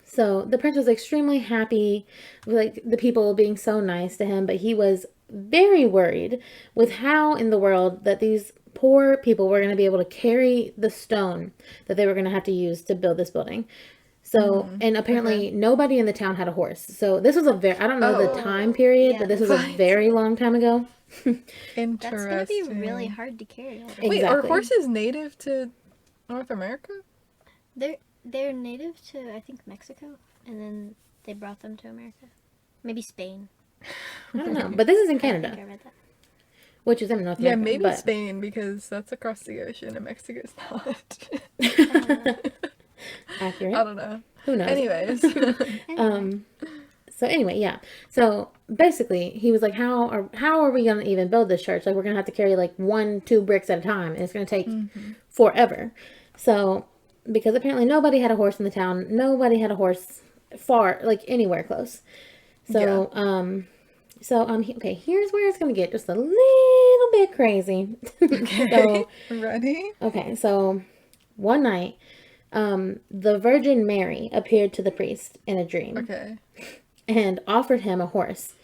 Speaker 1: so the prince was extremely happy with like the people being so nice to him, but he was very worried with how in the world that these poor people were going to be able to carry the stone that they were going to have to use to build this building. So, and apparently nobody in the town had a horse. So this was a very, I don't know the
Speaker 2: Oh.
Speaker 1: time period,
Speaker 3: Yeah.
Speaker 1: but this was a
Speaker 2: What?
Speaker 1: very long time ago.
Speaker 2: Interesting.
Speaker 3: That's gonna be really hard to carry. All day.
Speaker 2: Wait, are
Speaker 1: Exactly.
Speaker 2: horses native to North America?
Speaker 3: They're native to I think Mexico, and then they brought them to America. Maybe Spain.
Speaker 1: I don't know, but this is in
Speaker 3: I think
Speaker 1: Canada,
Speaker 3: I read that.
Speaker 1: which is in North
Speaker 2: Yeah,
Speaker 1: America.
Speaker 2: maybe
Speaker 1: but-
Speaker 2: Spain because that's across the ocean and Mexico's not.
Speaker 1: Accurate.
Speaker 2: I don't know.
Speaker 1: Who knows?
Speaker 2: Anyways.
Speaker 1: So anyway, yeah. So basically, he was like, how are we gonna even build this church? Like, we're gonna have to carry like 1-2 bricks at a time, and it's gonna take forever. So because apparently nobody had a horse in the town, nobody had a horse far, like anywhere close. So okay, here's where it's gonna get just a little bit crazy. So
Speaker 2: Ready?
Speaker 1: okay, so one night, the Virgin Mary appeared to the priest in a dream
Speaker 2: Okay.
Speaker 1: and offered him a horse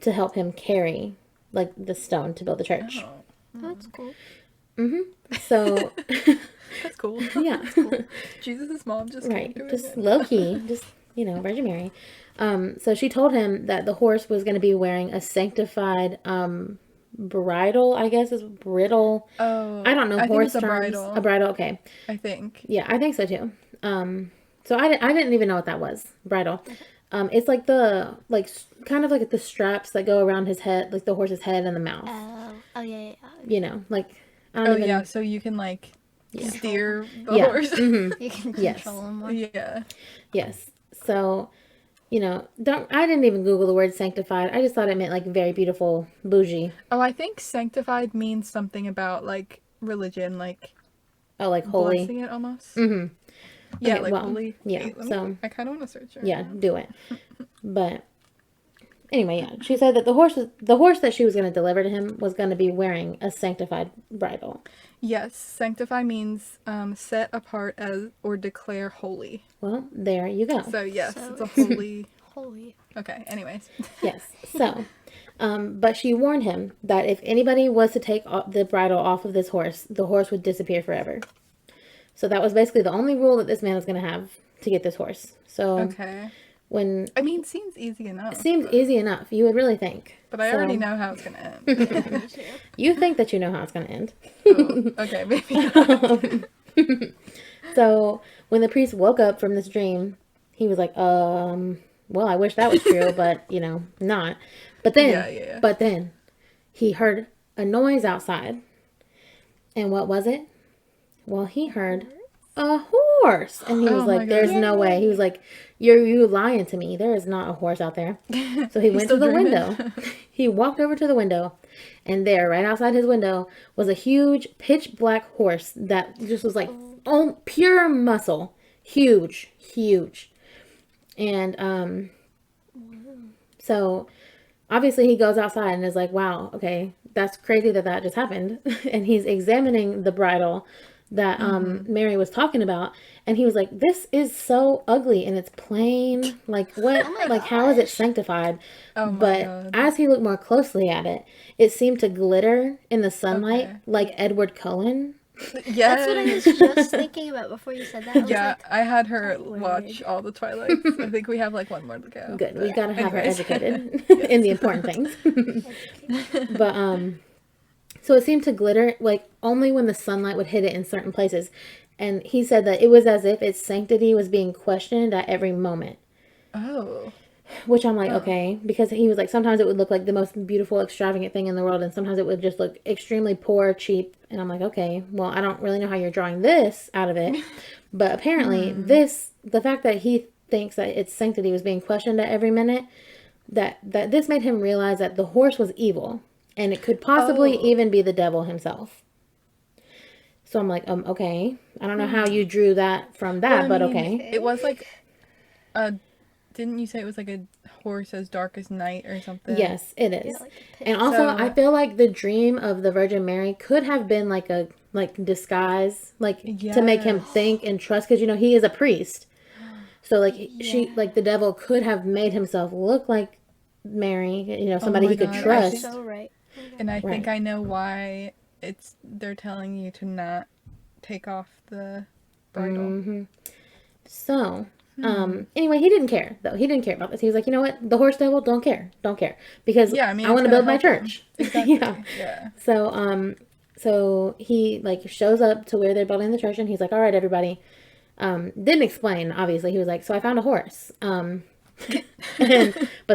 Speaker 1: to help him carry like the stone to build the church.
Speaker 2: Oh.
Speaker 3: That's cool.
Speaker 1: So,
Speaker 2: That's cool.
Speaker 1: yeah.
Speaker 2: Jesus' mom just
Speaker 1: Right.
Speaker 2: came to
Speaker 1: Just
Speaker 2: him.
Speaker 1: low key. Just, Virgin Mary. So she told him that the horse was going to be wearing a sanctified bridle, I guess is bridle.
Speaker 2: Oh,
Speaker 1: I don't know
Speaker 2: I think
Speaker 1: horse
Speaker 2: it's a
Speaker 1: terms.
Speaker 2: bridle.
Speaker 1: A bridle, okay.
Speaker 2: I think.
Speaker 1: Yeah, I think so too. So I didn't even know what that was. Bridle. It's like kind of like the straps that go around his head, like the horse's head and the mouth.
Speaker 3: Oh yeah.
Speaker 1: Like I
Speaker 2: Oh
Speaker 1: don't even.
Speaker 2: yeah, so you can like steer the
Speaker 1: Yeah.
Speaker 2: horse.
Speaker 3: You can
Speaker 1: Yes.
Speaker 3: control them more.
Speaker 2: Yeah.
Speaker 1: Yes. So, I didn't even Google the word sanctified. I just thought it meant like very beautiful, bougie.
Speaker 2: Oh, I think sanctified means something about like religion, like
Speaker 1: Oh, like holy.
Speaker 2: blessing it almost.
Speaker 1: Mm-hmm.
Speaker 2: Yeah,
Speaker 1: Okay,
Speaker 2: like
Speaker 1: well,
Speaker 2: holy.
Speaker 1: yeah,
Speaker 2: Wait,
Speaker 1: so-
Speaker 2: I kind of want to search it.
Speaker 1: Yeah, do it. But anyway, yeah, she said that the horse that she was going to deliver to him was going to be wearing a sanctified bridle.
Speaker 2: Yes, sanctify means set apart as or declare holy.
Speaker 1: Well, there you go.
Speaker 2: So yes,
Speaker 3: So
Speaker 2: it's a holy.
Speaker 3: Holy.
Speaker 2: Okay. Anyways.
Speaker 1: Yes. So, but she warned him that if anybody was to take the bridle off of this horse, the horse would disappear forever. So that was basically the only rule that this man was going to have to get this horse. So
Speaker 2: Okay.
Speaker 1: when
Speaker 2: I mean, seems easy enough.
Speaker 1: it seems
Speaker 2: but,
Speaker 1: easy enough, you would really think.
Speaker 2: But I
Speaker 1: So,
Speaker 2: already know how it's gonna end.
Speaker 3: Me too.
Speaker 1: You think that you know how it's going to end.
Speaker 2: Oh, okay, maybe not.
Speaker 1: So when the priest woke up from this dream, he was like, well, I wish that was true, but not. But then,
Speaker 2: Yeah.
Speaker 1: but then he heard a noise outside. And what was it? Well, he heard a horse. And he was
Speaker 2: Oh my
Speaker 1: like, there's
Speaker 2: God.
Speaker 1: no way. He was like, you lying to me. There is not a horse out there. So he went to
Speaker 2: still
Speaker 1: the
Speaker 2: dreaming.
Speaker 1: window. He walked over to the window. And there, right outside his window, was a huge pitch black horse that just was like pure muscle. Huge, huge. And so obviously he goes outside and is like, wow, okay, that's crazy that just happened. And he's examining the bridle that Mary was talking about, and he was like, this is so ugly and it's plain. Like what? Like how is it sanctified?
Speaker 2: Oh my
Speaker 1: But
Speaker 2: God.
Speaker 1: as he looked more closely at it, it seemed to glitter in the sunlight
Speaker 2: Okay.
Speaker 1: like Edward Cullen.
Speaker 2: Yeah.
Speaker 3: That's what I was just thinking about before you said that. I was
Speaker 2: Yeah,
Speaker 3: like,
Speaker 2: I had her
Speaker 3: weird.
Speaker 2: watch all the Twilights. I think we have like one more to go.
Speaker 1: Good, we
Speaker 2: but
Speaker 1: gotta have her
Speaker 2: anyways.
Speaker 1: educated in the important things. But so it seemed to glitter like only when the sunlight would hit it in certain places. And he said that it was as if its sanctity was being questioned at every moment.
Speaker 2: Oh.
Speaker 1: Which I'm like, okay, because he was like, sometimes it would look like the most beautiful, extravagant thing in the world, and sometimes it would just look extremely poor, cheap. And I'm like, okay, well, I don't really know how you're drawing this out of it, but apparently, the fact that he thinks that its sanctity was being questioned at every minute, that this made him realize that the horse was evil, and it could possibly
Speaker 2: Oh.
Speaker 1: even be the devil himself. So I'm like, okay, I don't know how you drew that from that,
Speaker 2: Well, I
Speaker 1: but
Speaker 2: mean,
Speaker 1: okay.
Speaker 2: It was like a. Didn't you say it was like a horse as dark as night or something?
Speaker 1: Yes, it is.
Speaker 3: yeah, like a pit.
Speaker 1: And also,
Speaker 2: So-
Speaker 1: I feel like the dream of the Virgin Mary could have been like a disguise, like to make him
Speaker 2: Yes.
Speaker 1: think and trust, because he is a priest. So like she, like the devil could have made himself look like Mary, somebody
Speaker 2: my
Speaker 1: he could
Speaker 2: God, I
Speaker 1: trust.
Speaker 2: think-
Speaker 3: So right.
Speaker 2: And I think
Speaker 1: Right.
Speaker 2: I know why they're telling you to not take off the bridle.
Speaker 1: Mm-hmm. So, anyway, he didn't care though. He didn't care about this. He was like, you know what, the horse devil, don't care, because
Speaker 2: Yeah, I mean,
Speaker 1: I
Speaker 2: it's
Speaker 1: want to
Speaker 2: gonna
Speaker 1: build my
Speaker 2: help him.
Speaker 1: church.
Speaker 2: Exactly.
Speaker 1: Yeah.
Speaker 2: Yeah.
Speaker 1: So he like shows up to where they're building the church, and he's like, all right, everybody. Didn't explain, obviously. He was like, so I found a horse. But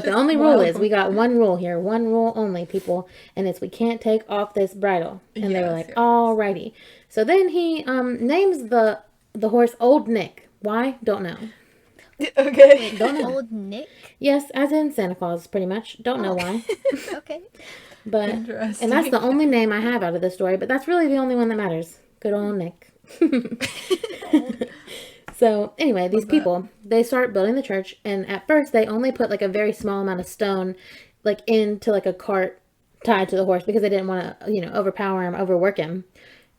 Speaker 1: the only rule is, we got one rule here, one rule only, people, and it's we can't take off this bridle. And they were
Speaker 2: Yes,
Speaker 1: like,
Speaker 2: yes.
Speaker 1: alrighty. So then he names the horse Old Nick. Why? Don't know.
Speaker 2: Okay.
Speaker 1: Don't know.
Speaker 3: Old Nick.
Speaker 1: Yes, as in Santa Claus, pretty much. Don't know why.
Speaker 3: Okay.
Speaker 1: But
Speaker 2: Interesting.
Speaker 1: and that's the only name I have out of this story, but that's really the only one that matters. Good old Nick. So anyway, these people, they start building the church, and at first they only put like a very small amount of stone like into like a cart tied to the horse, because they didn't want to, overpower him, overwork him.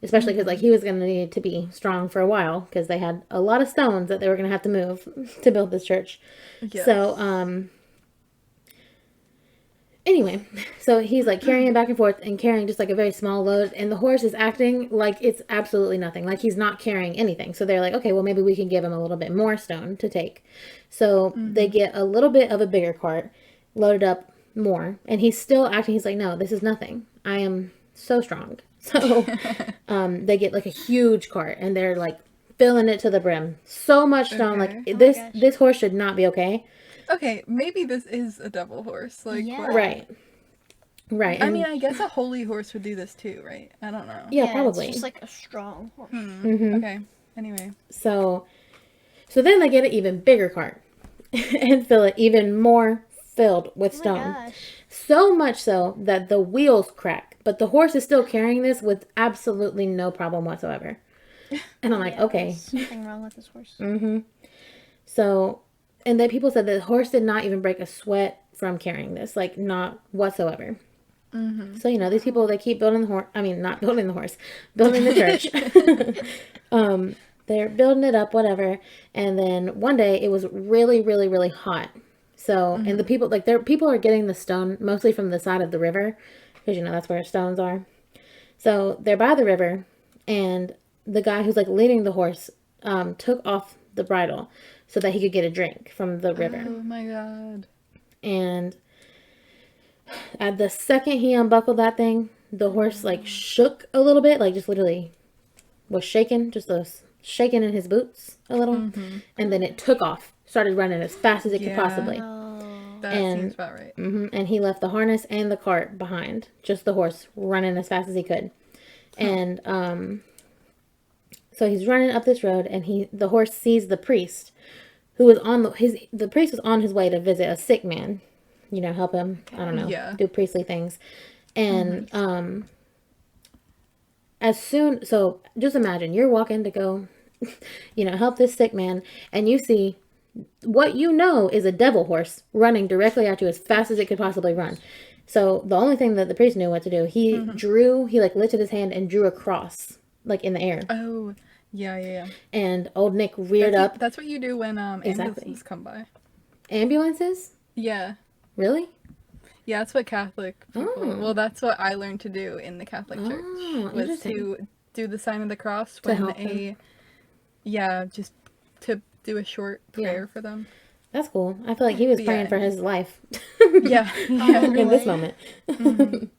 Speaker 1: Especially because like he was going to need to be strong for a while, because they had a lot of stones that they were going to have to move to build this church.
Speaker 2: Yes.
Speaker 1: So Anyway, so he's like carrying it back and forth and carrying just like a very small load, and the horse is acting like it's absolutely nothing, like he's not carrying anything. So they're like, okay, well, maybe we can give him a little bit more stone to take. So they get a little bit of a bigger cart, loaded up more, and he's still acting. He's like, no, this is nothing. I am so strong. So they get like a huge cart, and they're like filling it to the brim. So much stone,
Speaker 2: Okay.
Speaker 1: like
Speaker 3: Oh my
Speaker 1: this
Speaker 3: gosh.
Speaker 1: this horse should not be okay.
Speaker 2: Okay, maybe this is a devil horse. Like,
Speaker 3: Yeah.
Speaker 2: what?
Speaker 1: Right. Right.
Speaker 2: I
Speaker 1: And
Speaker 2: mean, I guess a holy horse would do this too, right? I don't know.
Speaker 1: yeah, probably.
Speaker 3: It's just like a strong horse.
Speaker 2: Okay. Anyway.
Speaker 1: So then they get an even bigger cart and fill it even more filled with
Speaker 3: Oh my
Speaker 1: stone.
Speaker 3: gosh.
Speaker 1: So much so that the wheels crack, but the horse is still carrying this with absolutely no problem whatsoever. And I'm like,
Speaker 3: Yeah,
Speaker 1: okay.
Speaker 3: there's something wrong with this horse.
Speaker 1: So, and then people said the horse did not even break a sweat from carrying this, like not whatsoever. So, you know, these people, they keep building the horse. I mean, not building the horse, building the church. They're building it up, whatever. And then one day it was really, really, really hot. So, and the people, like, people are getting the stone mostly from the side of the river, because, you know, that's where stones are. So they're by the river, and the guy who's like leading the horse took off the bridle so that he could get a drink from the river.
Speaker 2: Oh my god.
Speaker 1: And at the second he unbuckled that thing, the horse like shook a little bit, like just literally was shaking, just was shaking in his boots a little. And then it took off, started running as fast as it could
Speaker 2: Yeah.
Speaker 1: possibly.
Speaker 3: Oh.
Speaker 2: That
Speaker 1: And-
Speaker 2: seems about right.
Speaker 1: And he left the harness and the cart behind, just the horse running as fast as he could. And so he's running up this road, and the horse sees the priest, who was on the priest was on his way to visit a sick man, you know, help him, I don't know,
Speaker 2: Yeah.
Speaker 1: do priestly things. And so just imagine you're walking to go, you know, help this sick man, and you see what you know is a devil horse running directly at you as fast as it could possibly run. So the only thing that the priest knew what to do, he like lifted his hand and drew a cross, like in the air.
Speaker 2: Oh, yeah.
Speaker 1: And old Nick reared
Speaker 2: That's,
Speaker 1: up.
Speaker 2: that's what you do when
Speaker 1: Exactly.
Speaker 2: ambulances come by.
Speaker 1: Ambulances?
Speaker 2: Yeah.
Speaker 1: Really?
Speaker 2: Yeah, that's what Catholic people.
Speaker 1: Oh.
Speaker 2: Well, that's what I learned to do in the Catholic Church.
Speaker 1: Oh,
Speaker 2: Was
Speaker 1: interesting.
Speaker 2: to do the sign of the cross
Speaker 1: To
Speaker 2: when
Speaker 1: help them.
Speaker 2: yeah, just to do a short
Speaker 1: Yeah.
Speaker 2: prayer for them.
Speaker 1: That's cool. I feel like he was
Speaker 2: Yeah.
Speaker 1: praying for his life
Speaker 2: Yeah.
Speaker 1: in this
Speaker 3: really?
Speaker 1: moment.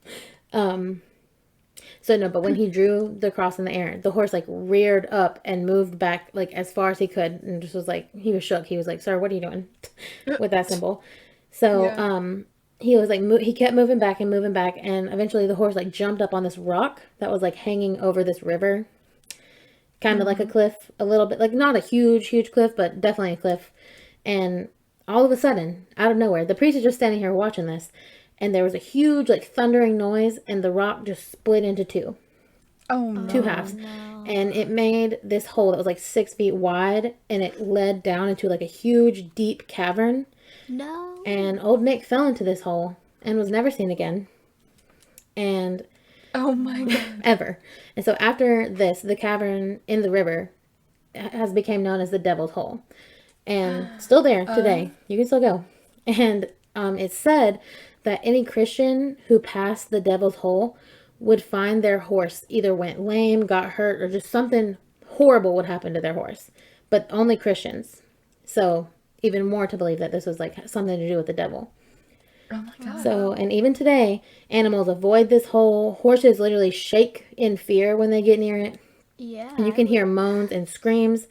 Speaker 1: So no, but when he drew the cross in the air, the horse like reared up and moved back like as far as he could, and just was like, he was shook. He was like, "Sir, what are you doing?" with that symbol. So
Speaker 2: Yeah.
Speaker 1: he was like, he kept moving back, and eventually the horse like jumped up on this rock that was like hanging over this river, kind of like a cliff, a little bit, like not a huge cliff, but definitely a cliff. And all of a sudden, out of nowhere, the priest is just standing here watching this, and there was a huge like thundering noise, and the rock just split into two
Speaker 2: Oh no.
Speaker 1: halves.
Speaker 3: No.
Speaker 1: And it made this hole that was like 6 feet wide, and it led down into like a huge deep cavern.
Speaker 3: No.
Speaker 1: And old Nick fell into this hole and was never seen again. And
Speaker 2: Oh my god.
Speaker 1: ever. And so after this, the cavern in the river has become known as the Devil's Hole. And still there today. You can still go. And it's said that any Christian who passed the Devil's Hole would find their horse either went lame, got hurt, or just something horrible would happen to their horse. But only Christians. So even more to believe that this was like something to do with the devil.
Speaker 2: Oh my god.
Speaker 1: So, and even today, animals avoid this hole. Horses literally shake in fear when they get near it.
Speaker 3: Yeah.
Speaker 1: And you can hear moans and screams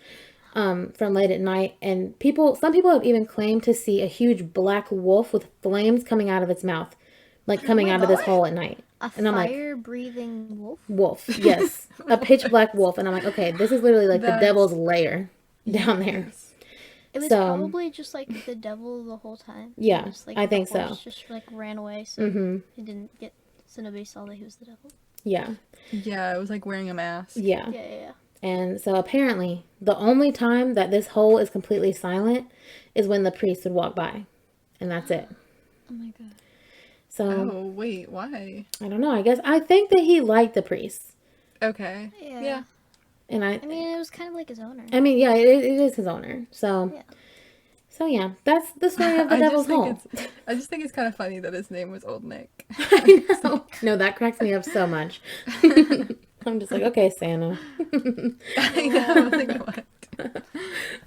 Speaker 1: from late at night. And some people have even claimed to see a huge black wolf with flames coming out of its mouth, like coming out of this hole at night.
Speaker 3: A
Speaker 1: And I'm like,
Speaker 3: fire-breathing wolf.
Speaker 1: wolf, yes, a pitch black wolf. And I'm like, okay, this is literally like the
Speaker 2: That's-
Speaker 1: devil's lair down there.
Speaker 3: It was
Speaker 1: So-
Speaker 3: probably just like the devil the whole time.
Speaker 1: Yeah,
Speaker 3: Just, like,
Speaker 1: I
Speaker 3: the
Speaker 1: think so.
Speaker 3: horse just like ran away, so he didn't get. So nobody saw that he was the devil.
Speaker 1: Yeah,
Speaker 2: Yeah, it was like wearing a mask.
Speaker 1: yeah.
Speaker 3: Yeah.
Speaker 1: And so apparently, the only time that this hole is completely silent is when the priest would walk by. And that's it.
Speaker 3: Oh my god.
Speaker 1: So,
Speaker 2: Oh wait, why?
Speaker 1: I don't know. I think that he liked the priest.
Speaker 2: Okay.
Speaker 3: Yeah.
Speaker 2: Yeah.
Speaker 1: And
Speaker 3: I mean, it was kind of like his owner.
Speaker 1: I mean, yeah, it is his owner. So,
Speaker 3: Yeah.
Speaker 1: So yeah, that's the story of the Devil's Hole.
Speaker 2: I just think it's kind of funny that his name was Old Nick.
Speaker 1: I know. No, that cracks me up so much. I'm just like, okay, Santa.
Speaker 2: I know. Like what?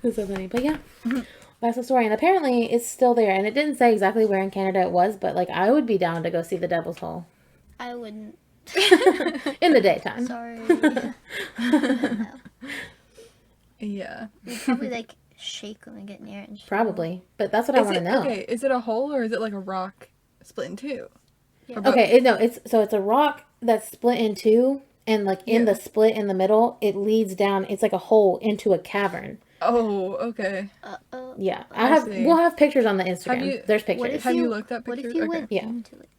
Speaker 1: It's so funny. But yeah, that's the story. And apparently it's still there. And it didn't say exactly where in Canada it was, but like I would be down to go see the Devil's Hole
Speaker 3: I wouldn't.
Speaker 1: in the daytime.
Speaker 3: Sorry. No.
Speaker 2: Yeah.
Speaker 3: You'd probably like shake when we get near it. And
Speaker 1: Probably. But that's what I want to know.
Speaker 2: Okay, is it a hole or is it like a rock split in two?
Speaker 3: Yeah.
Speaker 2: Or both?
Speaker 1: Okay, no, it's a rock that's split in two, and like in
Speaker 2: Yeah.
Speaker 1: the split in the middle, it leads down. It's like a hole into a cavern.
Speaker 2: Oh, okay.
Speaker 3: Uh-oh.
Speaker 1: Yeah,
Speaker 2: I see.
Speaker 1: we'll have pictures on the Instagram.
Speaker 2: you-
Speaker 1: There's
Speaker 3: What
Speaker 1: pictures.
Speaker 3: if
Speaker 2: Have you looked up
Speaker 3: What if
Speaker 2: pictures?
Speaker 3: you
Speaker 2: Okay.
Speaker 3: went
Speaker 1: Yeah.
Speaker 3: into it?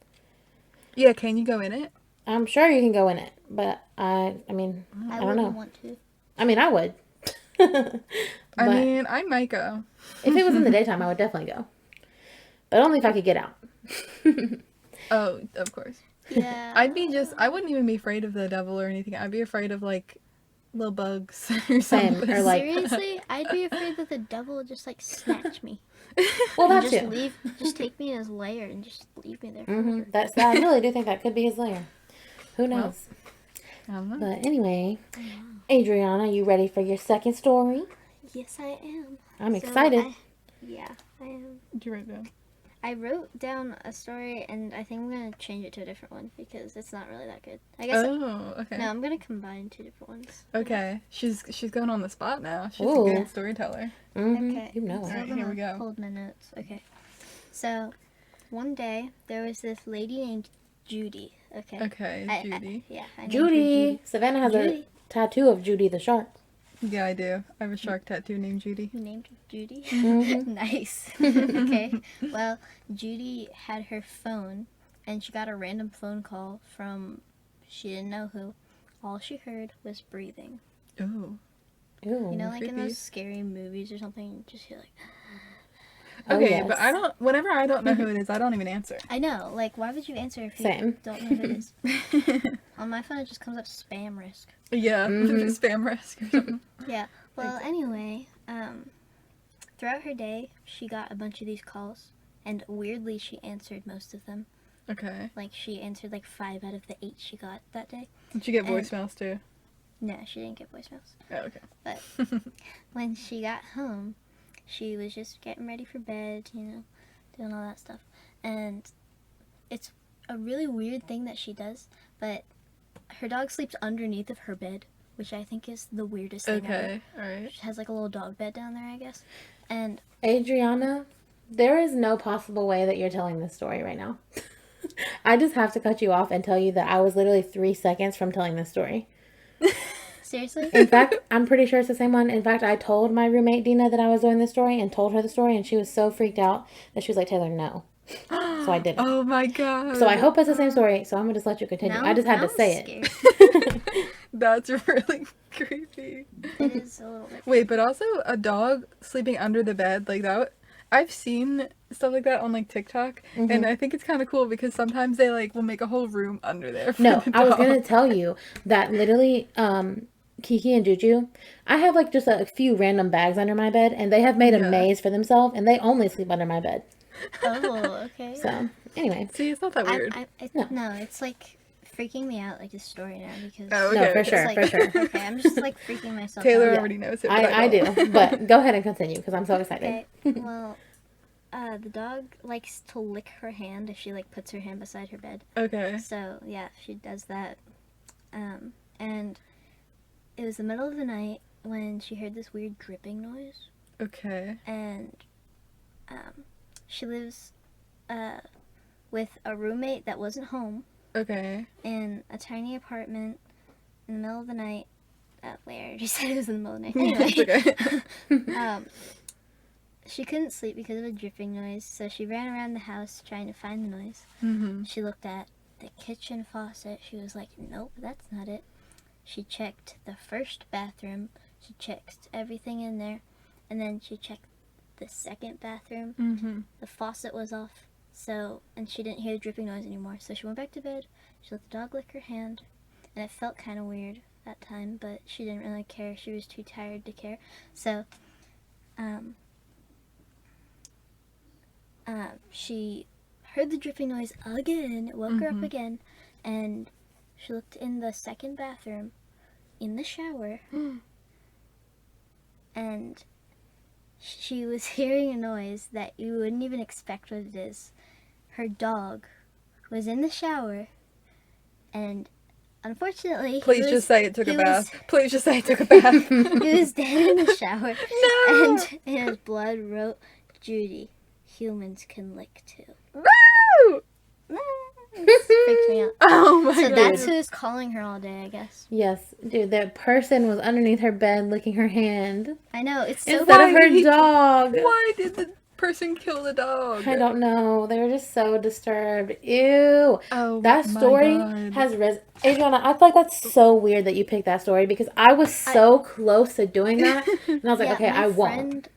Speaker 2: Yeah, can you go in it?
Speaker 1: I'm sure you can go in it, but I mean,
Speaker 3: I
Speaker 1: I don't
Speaker 3: wouldn't
Speaker 1: know.
Speaker 3: want to.
Speaker 1: I mean, I would.
Speaker 2: I
Speaker 1: But
Speaker 2: mean, I might go.
Speaker 1: if it was in the daytime, I would definitely go. But only if I could get out.
Speaker 2: Oh, of course.
Speaker 3: Yeah.
Speaker 2: I wouldn't even be afraid of the devil or anything. I'd be afraid of like little bugs or
Speaker 1: Same,
Speaker 2: something.
Speaker 1: or, like-
Speaker 3: Seriously, I'd be afraid that the devil would just like snatch me.
Speaker 1: Well,
Speaker 3: And
Speaker 1: that
Speaker 3: just
Speaker 1: too.
Speaker 3: just take me in his lair and just leave me there.
Speaker 1: Hmm. I really do think that could be his lair. Who knows?
Speaker 2: I don't know.
Speaker 1: But anyway, Adriana, you ready for your second story?
Speaker 3: Yes, I am.
Speaker 1: I'm
Speaker 3: So
Speaker 1: excited.
Speaker 3: Yeah, I am.
Speaker 2: Did you write down?
Speaker 3: I wrote down a story, and I think I'm gonna change it to a different one because it's not really that good. I guess.
Speaker 2: Oh, okay.
Speaker 3: No, I'm gonna combine two different ones.
Speaker 2: Okay. She's going on the spot now. She's
Speaker 1: Ooh.
Speaker 2: a good storyteller.
Speaker 1: Hmm.
Speaker 3: Okay.
Speaker 1: You know
Speaker 3: So
Speaker 1: it.
Speaker 2: Alright,
Speaker 3: I'm
Speaker 2: here we
Speaker 3: gonna
Speaker 2: go.
Speaker 3: Hold my notes. Okay. So, one day there was this lady named Judy. Okay.
Speaker 2: Okay, Judy.
Speaker 3: Yeah. I named her
Speaker 1: Judy. Savannah has
Speaker 3: Judy.
Speaker 1: a tattoo of Judy the shark.
Speaker 2: Yeah, I do. I have a shark tattoo named Judy.
Speaker 3: You named her Judy?
Speaker 1: Mhm.
Speaker 3: Nice. Okay. Well, Judy had her phone and she got a random phone call from she didn't know who. All she heard was breathing.
Speaker 2: Oh.
Speaker 1: Ooh.
Speaker 3: You know, like in
Speaker 2: creepy.
Speaker 3: those scary movies or something, you just hear like,
Speaker 1: Oh,
Speaker 2: Okay,
Speaker 1: yes.
Speaker 2: but whenever I don't know who it is, I don't even answer.
Speaker 3: I know. Like, why would you answer if you
Speaker 1: Same.
Speaker 3: don't know who it is? On my phone, it just comes up spam risk.
Speaker 2: Yeah,
Speaker 1: Mhm.
Speaker 2: spam risk or something.
Speaker 3: Yeah. Well, anyway, throughout her day, she got a bunch of these calls, and weirdly, she answered most of them.
Speaker 2: Okay.
Speaker 3: Like, she answered like 5 out of the 8 she got that day.
Speaker 2: Did you get
Speaker 3: And-
Speaker 2: voicemails too?
Speaker 3: No, she didn't get voicemails.
Speaker 2: Oh, okay.
Speaker 3: But when she got home, she was just getting ready for bed, you know, doing all that stuff. And it's a really weird thing that she does, but her dog sleeps underneath of her bed, which I think is the weirdest thing ever.
Speaker 2: Okay, alright.
Speaker 3: She has like a little dog bed down there, I guess. And
Speaker 1: Adriana, there is no possible way that you're telling this story right now. I just have to cut you off and tell you that I was literally 3 seconds from telling this story.
Speaker 3: seriously,
Speaker 1: In fact, I'm pretty sure it's the same one. In fact, I told my roommate Dina that I was doing this story and told her the story, and she was so freaked out that she was like, Taylor, no. So I didn't.
Speaker 2: Oh my god.
Speaker 1: So I hope it's the same story, so I'm going to just let you continue.
Speaker 3: now,
Speaker 1: I just had
Speaker 3: now
Speaker 1: to
Speaker 3: I'm
Speaker 1: say
Speaker 3: scared.
Speaker 1: it.
Speaker 2: That's really creepy.
Speaker 3: It is a little bit.
Speaker 2: Wait, but also a dog sleeping under the bed like that. I've seen stuff like that on like TikTok,
Speaker 1: Mm-hmm.
Speaker 2: and I think it's kind of cool because sometimes they like will make a whole room under there. For
Speaker 1: No,
Speaker 2: the
Speaker 1: I was going to
Speaker 2: dog.
Speaker 1: tell you that literally, Kiki and Juju, I have like just a few random bags under my bed, and they have made a
Speaker 2: Yeah.
Speaker 1: maze for themselves, and they only sleep under my bed.
Speaker 3: Oh, okay.
Speaker 1: So, anyway.
Speaker 2: See, it's not that weird.
Speaker 1: No.
Speaker 3: No, it's like freaking me out, like this story now because.
Speaker 2: Oh,
Speaker 1: No,
Speaker 2: okay.
Speaker 1: for
Speaker 2: It's
Speaker 1: sure,
Speaker 3: like,
Speaker 1: for sure.
Speaker 3: Okay, I'm just like freaking myself
Speaker 2: Taylor
Speaker 3: out.
Speaker 1: Yeah.
Speaker 2: already knows it. But
Speaker 1: I
Speaker 2: don't.
Speaker 1: do, but go ahead and continue because I'm so excited.
Speaker 3: Okay, well, the dog likes to lick her hand if she like puts her hand beside her bed.
Speaker 2: Okay.
Speaker 3: So yeah, she does that. And it was the middle of the night when she heard this weird dripping noise,
Speaker 2: Okay.
Speaker 3: and she lives with a roommate that wasn't home
Speaker 2: Okay.
Speaker 3: in a tiny apartment in the middle of the night. Wait, I already said it was in the middle of the night. Anyway,
Speaker 2: It's okay.
Speaker 3: she couldn't sleep because of a dripping noise, so she ran around the house trying to find the noise.
Speaker 2: Mm-hmm.
Speaker 3: She looked at the kitchen faucet. She was like, nope, that's not it. She checked the first bathroom. She checked everything in there. And then she checked the second bathroom.
Speaker 2: Mm-hmm.
Speaker 3: The faucet was off. So, and she didn't hear the dripping noise anymore. So she went back to bed. She let the dog lick her hand. And it felt kind of weird that time, but she didn't really care. She was too tired to care. So, she heard the dripping noise again. It woke her up again, and she looked in the second bathroom, in the shower, and she was hearing a noise that you wouldn't even expect what it is. Her dog was in the shower, and unfortunately,
Speaker 2: Please just say it took a
Speaker 3: he
Speaker 2: bath.
Speaker 3: was-
Speaker 2: Please just say it took a bath.
Speaker 3: he was dead in the shower.
Speaker 2: No!
Speaker 3: And in his blood wrote, "Judy, humans can lick too."
Speaker 2: Woo!
Speaker 3: Freaked me out.
Speaker 2: Oh my
Speaker 3: So
Speaker 2: god.
Speaker 3: that's who's calling her all day, I guess.
Speaker 1: Yes, dude, that person was underneath her bed licking her hand
Speaker 3: I know, it's so
Speaker 1: instead of
Speaker 2: Why
Speaker 1: her
Speaker 2: did he-
Speaker 1: dog.
Speaker 2: Why did the person kill the dog?
Speaker 1: I don't know. They were just so disturbed. Ew.
Speaker 2: Oh,
Speaker 1: That
Speaker 2: my
Speaker 1: story
Speaker 2: God.
Speaker 1: has Adriana, I feel like that's so weird that you picked that story because I was so close to doing that. And I was like, okay, I won't.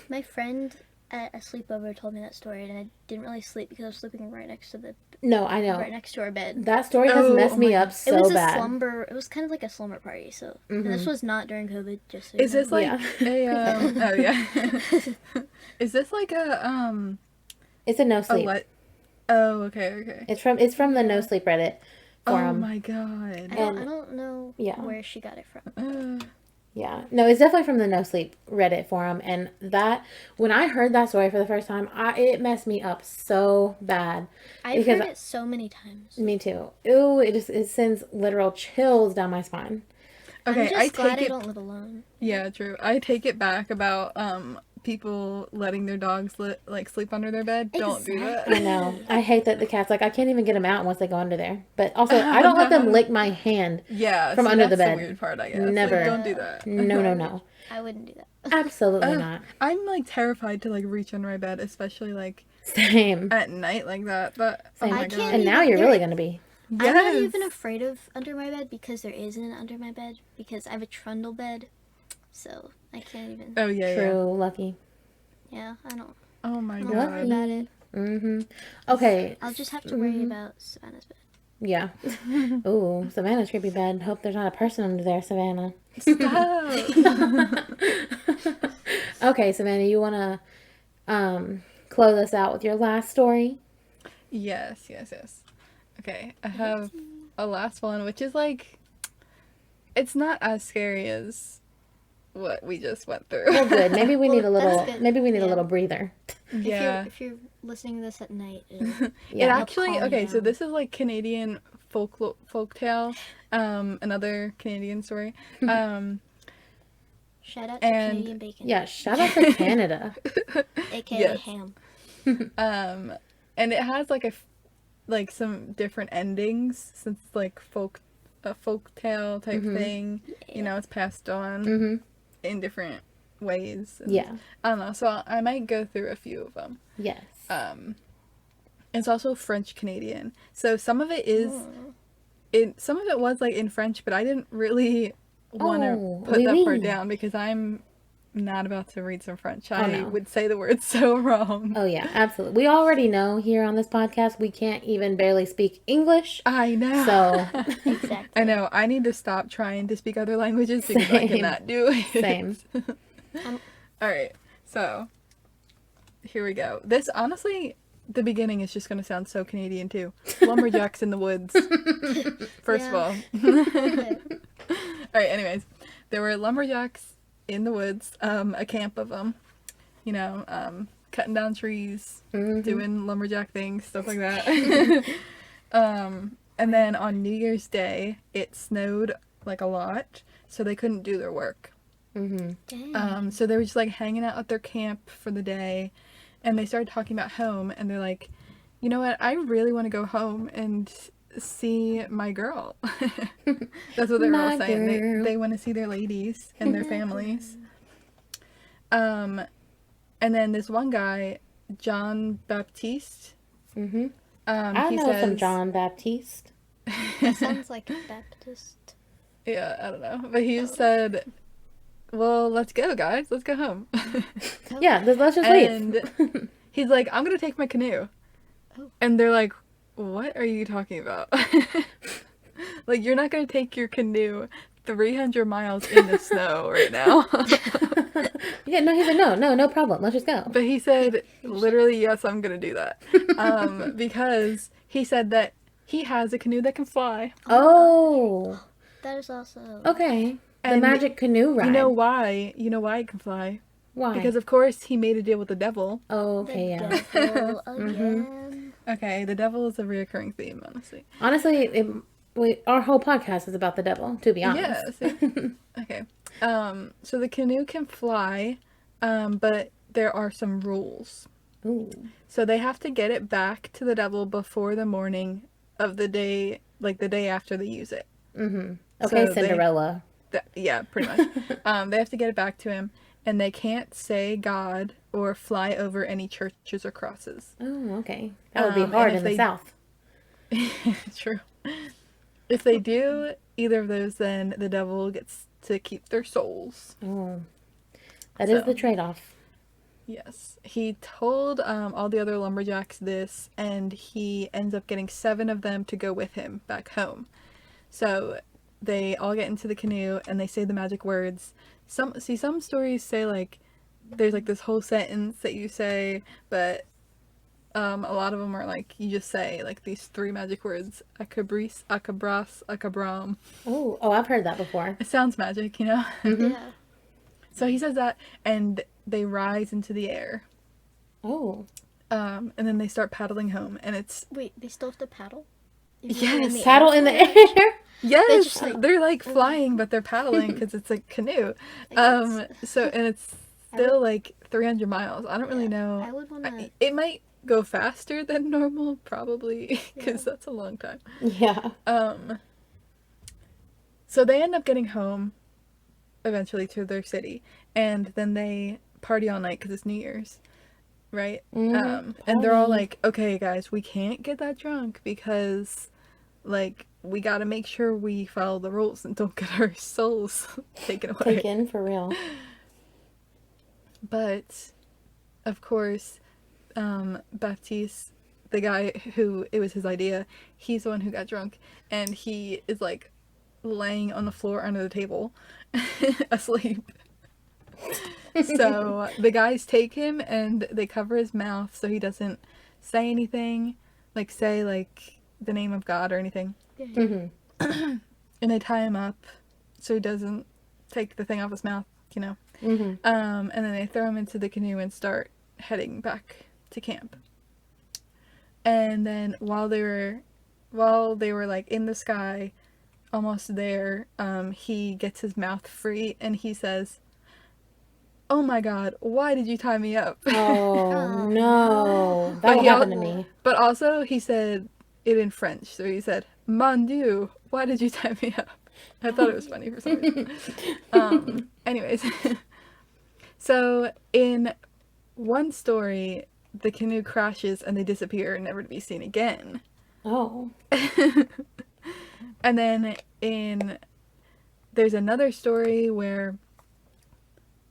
Speaker 3: My friend at a sleepover told me that story, and I didn't really sleep because I was sleeping right next to
Speaker 1: No, I know.
Speaker 3: right next to our bed.
Speaker 1: That story has
Speaker 2: Oh,
Speaker 1: messed
Speaker 2: oh
Speaker 1: me
Speaker 2: my
Speaker 1: up
Speaker 3: It
Speaker 1: so
Speaker 3: was a
Speaker 1: bad.
Speaker 3: slumber. It was kind of like a slumber party. So and this was not during COVID. Just so
Speaker 2: Is
Speaker 3: you
Speaker 2: this
Speaker 3: know.
Speaker 2: like
Speaker 1: Yeah.
Speaker 2: oh yeah. Is this like a
Speaker 1: It's a no
Speaker 2: a
Speaker 1: sleep.
Speaker 2: what? Oh, okay.
Speaker 1: It's from the no sleep Reddit
Speaker 2: Oh
Speaker 1: forum.
Speaker 2: my god.
Speaker 3: I
Speaker 1: And-
Speaker 3: don't know
Speaker 1: yeah.
Speaker 3: where she got it from.
Speaker 1: Yeah. No, it's definitely from the no sleep Reddit forum. And that when I heard that story for the first time, it messed me up so bad.
Speaker 3: I've
Speaker 1: Because-
Speaker 3: heard it so many times.
Speaker 1: Me too. Ooh, it sends literal chills down my spine.
Speaker 2: Okay,
Speaker 3: I'm just
Speaker 2: I
Speaker 3: glad
Speaker 2: take
Speaker 3: I
Speaker 2: it.
Speaker 3: don't live alone.
Speaker 2: Yeah, true. I take it back about people letting their dogs like sleep under their bed. Don't do that.
Speaker 1: I know. I hate that the cat's like, I can't even get them out once they go under there. But also, I don't let them lick my hand.
Speaker 2: Yeah,
Speaker 1: From
Speaker 2: see,
Speaker 1: under the
Speaker 2: that's
Speaker 1: bed.
Speaker 2: weird part, I guess. Like,
Speaker 1: Never.
Speaker 2: don't do that.
Speaker 1: No.
Speaker 3: I wouldn't do that.
Speaker 1: Absolutely not.
Speaker 2: I'm like terrified to like reach under my bed, especially like
Speaker 1: Same.
Speaker 2: at night like that. But oh
Speaker 1: Same.
Speaker 2: my
Speaker 3: I
Speaker 2: god.
Speaker 3: can't
Speaker 1: And now you're really going to be.
Speaker 3: I'm not
Speaker 2: Yes.
Speaker 3: even afraid of under my bed because there isn't an under my bed because I have a trundle bed, so I can't even.
Speaker 2: Oh yeah, yeah.
Speaker 1: True. Lucky.
Speaker 3: Yeah, I don't
Speaker 2: Oh my
Speaker 3: worry
Speaker 2: god.
Speaker 3: about it.
Speaker 1: Mm-hmm. Okay.
Speaker 3: I'll just have to worry about Savannah's bed.
Speaker 1: Yeah. Ooh, Savannah's creepy bed. Hope there's not a person under there, Savannah.
Speaker 2: Stop.
Speaker 1: Okay, Savannah, you want to close us out with your last story?
Speaker 2: Yes. Okay, I have a last one, which is like, it's not as scary as what we just went through.
Speaker 1: Well, good. Maybe we need a
Speaker 3: Well, that's
Speaker 1: little.
Speaker 3: good.
Speaker 1: Maybe we need a
Speaker 3: Yeah.
Speaker 1: little breather.
Speaker 2: Yeah.
Speaker 3: If you're listening to this at night,
Speaker 2: It
Speaker 1: Yeah.
Speaker 2: actually
Speaker 3: calm
Speaker 2: okay. So
Speaker 3: down.
Speaker 2: this is like Canadian folktale, another Canadian story.
Speaker 3: shout out to
Speaker 2: And-
Speaker 3: Canadian bacon,
Speaker 1: Yeah. Shout out to Canada.
Speaker 3: aka
Speaker 2: Yes.
Speaker 3: ham.
Speaker 2: And it has like some different endings since it's like a folktale type thing. You know, it's passed on
Speaker 1: Mm-hmm.
Speaker 2: in different ways. And
Speaker 1: Yeah.
Speaker 2: I don't know. So I might go through a few of them.
Speaker 1: Yes.
Speaker 2: It's also French Canadian. So some of it is some of it was like in French, but I didn't really want to
Speaker 1: Oh,
Speaker 2: put
Speaker 1: oui,
Speaker 2: that
Speaker 1: oui.
Speaker 2: part down because I'm not about to read some French. I
Speaker 1: no.
Speaker 2: would say the word so wrong.
Speaker 1: Oh yeah. Absolutely. We already know here on this podcast we can't even barely speak English.
Speaker 2: I know.
Speaker 1: So
Speaker 3: Exactly.
Speaker 2: I know. I need to stop trying to speak other languages because I
Speaker 1: Same.
Speaker 2: cannot do it.
Speaker 1: Same.
Speaker 2: All right. So here we go. This honestly, the beginning is just going to sound so Canadian too. Lumberjacks in the woods. First of all. All right. Anyways, there were lumberjacks in the woods. A camp of them. You know, cutting down trees, doing lumberjack things, stuff like that. And then on New Year's Day, it snowed like a lot, so they couldn't do their work.
Speaker 3: Dang.
Speaker 2: So they were just like hanging out at their camp for the day, and they started talking about home, and they're like, you know what, I really want to go home and see my girl. That's what they were all
Speaker 1: My
Speaker 2: saying.
Speaker 1: girl.
Speaker 2: They want to see their ladies and their families. And then this one guy, John Baptiste,
Speaker 1: Mm-hmm. I
Speaker 2: he
Speaker 1: know some
Speaker 2: says-
Speaker 1: John Baptiste.
Speaker 3: That sounds like a Baptist.
Speaker 2: Yeah, I don't know. But he said, well, let's go, guys. Let's go home.
Speaker 1: Yeah. Let's just leave.
Speaker 2: And he's like, I'm going to take my canoe.
Speaker 3: Oh.
Speaker 2: And they're like, what are you talking about? Like, you're not going to take your canoe 300 miles in the snow right now.
Speaker 1: Yeah, no, he's like, no problem. Let's just go.
Speaker 2: But he said, literally, yes, I'm gonna do that. Because he said that he has a canoe that can fly.
Speaker 1: Oh,
Speaker 3: That is also
Speaker 1: okay. The
Speaker 2: And
Speaker 1: magic canoe ride.
Speaker 2: You know why? You know why it can fly?
Speaker 1: Why?
Speaker 2: Because, of course, he made a deal with the devil.
Speaker 1: oh,
Speaker 3: the
Speaker 1: okay, yeah.
Speaker 3: devil again.
Speaker 2: Okay, the devil is a reoccurring theme, honestly.
Speaker 1: Honestly, our whole podcast is about the devil, to be honest.
Speaker 2: Yeah, see? Okay. So the canoe can fly, but there are some rules.
Speaker 1: Ooh.
Speaker 2: So they have to get it back to the devil before the morning of the day, like the day after they use it.
Speaker 1: Mm-hmm. Okay,
Speaker 2: So
Speaker 1: Cinderella.
Speaker 2: Yeah, pretty much. They have to get it back to him, and they can't say God or fly over any churches or crosses.
Speaker 1: Oh, okay. That would be
Speaker 2: and
Speaker 1: hard
Speaker 2: if
Speaker 1: in the
Speaker 2: they-
Speaker 1: South.
Speaker 2: True. If they do either of those, then the devil gets to keep their souls.
Speaker 1: Oh. That is
Speaker 2: So.
Speaker 1: the trade-off.
Speaker 2: Yes. He told all the other lumberjacks this, and he ends up getting 7 of them to go with him back home. So they all get into the canoe and they say the magic words. Some stories say like there's like this whole sentence that you say, but a lot of them are like you just say like these 3 magic words: Akabris, Akabras, Akabram.
Speaker 1: Oh, I've heard that before.
Speaker 2: It sounds magic, you know?
Speaker 3: Yeah.
Speaker 2: So he says that, and they rise into the air.
Speaker 1: Oh.
Speaker 2: And then they start paddling home, and it's
Speaker 3: Wait, they still have to paddle?
Speaker 2: Yes,
Speaker 3: Even in the
Speaker 1: Paddle
Speaker 3: air?
Speaker 1: in the air.
Speaker 2: yes,
Speaker 3: just, like-
Speaker 2: they're like flying, but they're paddling because it's a canoe.
Speaker 3: I guess.
Speaker 2: So and it's still like 300 miles. I don't really
Speaker 3: Yeah,
Speaker 2: know.
Speaker 3: I would want to.
Speaker 2: It might go faster than normal, probably, because that's a long time.
Speaker 1: Yeah.
Speaker 2: So they end up getting home eventually to their city, and then they party all night because it's New Year's, right? And they're all
Speaker 1: Party.
Speaker 2: like, okay, guys, we can't get that drunk because, like, we gotta make sure we follow the rules and don't get our souls taken away.
Speaker 1: Taken for real.
Speaker 2: But, of course, Baptiste, the guy who it was his idea, he's the one who got drunk, and he is like laying on the floor under the table, asleep. So the guys take him and they cover his mouth so he doesn't say anything, like say like the name of God or anything,
Speaker 1: Mm-hmm.
Speaker 2: and they tie him up so he doesn't take the thing off his mouth, you know.
Speaker 1: Mm-hmm.
Speaker 2: And then they throw him into the canoe and start heading back to camp. And then while they were like in the sky, almost there, he gets his mouth free and he says, "Oh my God, why did you tie me up?"
Speaker 1: Oh, no. That
Speaker 2: But
Speaker 1: will
Speaker 2: he
Speaker 1: happen to
Speaker 2: al-
Speaker 1: me.
Speaker 2: But also he said it in French, so he said, "Mon Dieu, why did you tie me up?" I thought it was funny for some reason. Anyways, so in one story, the canoe crashes and they disappear, never to be seen again.
Speaker 1: Oh.
Speaker 2: And then there's another story where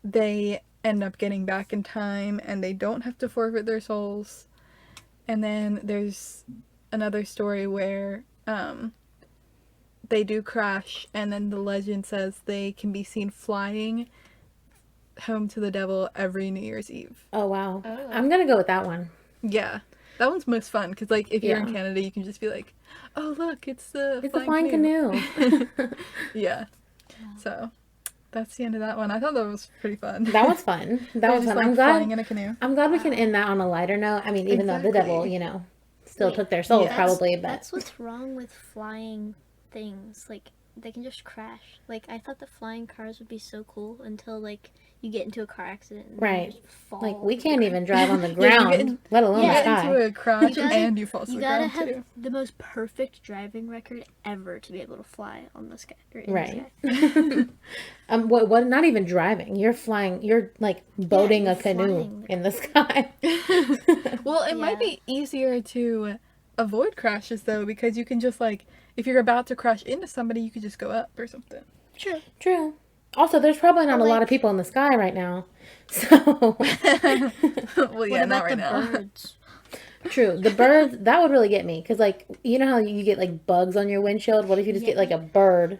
Speaker 2: they end up getting back in time and they don't have to forfeit their souls. And then there's another story where they do crash, and then the legend says they can be seen flying home to the devil every New Year's Eve.
Speaker 1: Oh, wow.
Speaker 3: Oh.
Speaker 1: I'm going to go with that one.
Speaker 2: Yeah, that one's most fun because, like, if you're in
Speaker 1: Yeah.
Speaker 2: Canada, you can just be like, "Oh, look, it's the
Speaker 1: It's a flying canoe.
Speaker 2: Yeah. So that's the end of that one. I thought that was pretty fun.
Speaker 1: That was fun. That
Speaker 2: They're
Speaker 1: was
Speaker 2: just,
Speaker 1: fun.
Speaker 2: like, flying in a canoe.
Speaker 1: I'm glad we can end that on a lighter note. I mean, even though the devil,
Speaker 2: Exactly.
Speaker 1: still
Speaker 3: Wait,
Speaker 1: took their souls
Speaker 2: yeah.
Speaker 1: probably, but
Speaker 3: That's what's wrong with flying things. Like, they can just crash. Like, I thought the flying cars would be so cool until, like, you get into a car accident and
Speaker 1: Right.
Speaker 3: you just fall.
Speaker 1: like we can't even drive on the
Speaker 2: Yeah, you
Speaker 1: ground,
Speaker 2: get in-
Speaker 1: let alone
Speaker 2: You
Speaker 1: the
Speaker 2: get
Speaker 1: sky.
Speaker 2: into a crash
Speaker 3: You gotta-
Speaker 2: and you fall to
Speaker 3: You
Speaker 2: the
Speaker 3: gotta
Speaker 2: ground
Speaker 3: have
Speaker 2: too.
Speaker 3: the most perfect driving record ever to be able to fly on the sky. Or in
Speaker 1: Right.
Speaker 3: The sky.
Speaker 1: What? Not even driving. You're flying. You're like boating
Speaker 3: you're
Speaker 1: a canoe
Speaker 3: flying.
Speaker 1: in the sky.
Speaker 2: Well, it might
Speaker 3: Yeah.
Speaker 2: be easier to avoid crashes though, because you can just like, if you're about to crash into somebody, you could just go up or something.
Speaker 3: True.
Speaker 1: True. Also, there's probably not
Speaker 3: But,
Speaker 1: a lot
Speaker 3: like-
Speaker 1: of people in the sky right now. So
Speaker 2: Well,
Speaker 3: What
Speaker 2: yeah, not
Speaker 3: about
Speaker 2: right
Speaker 3: the
Speaker 2: now.
Speaker 3: birds?
Speaker 1: true. The birds, that would really get me. Because, like, you know how you get, like, bugs on your windshield? What if you just get,
Speaker 3: Yeah.
Speaker 1: like, a bird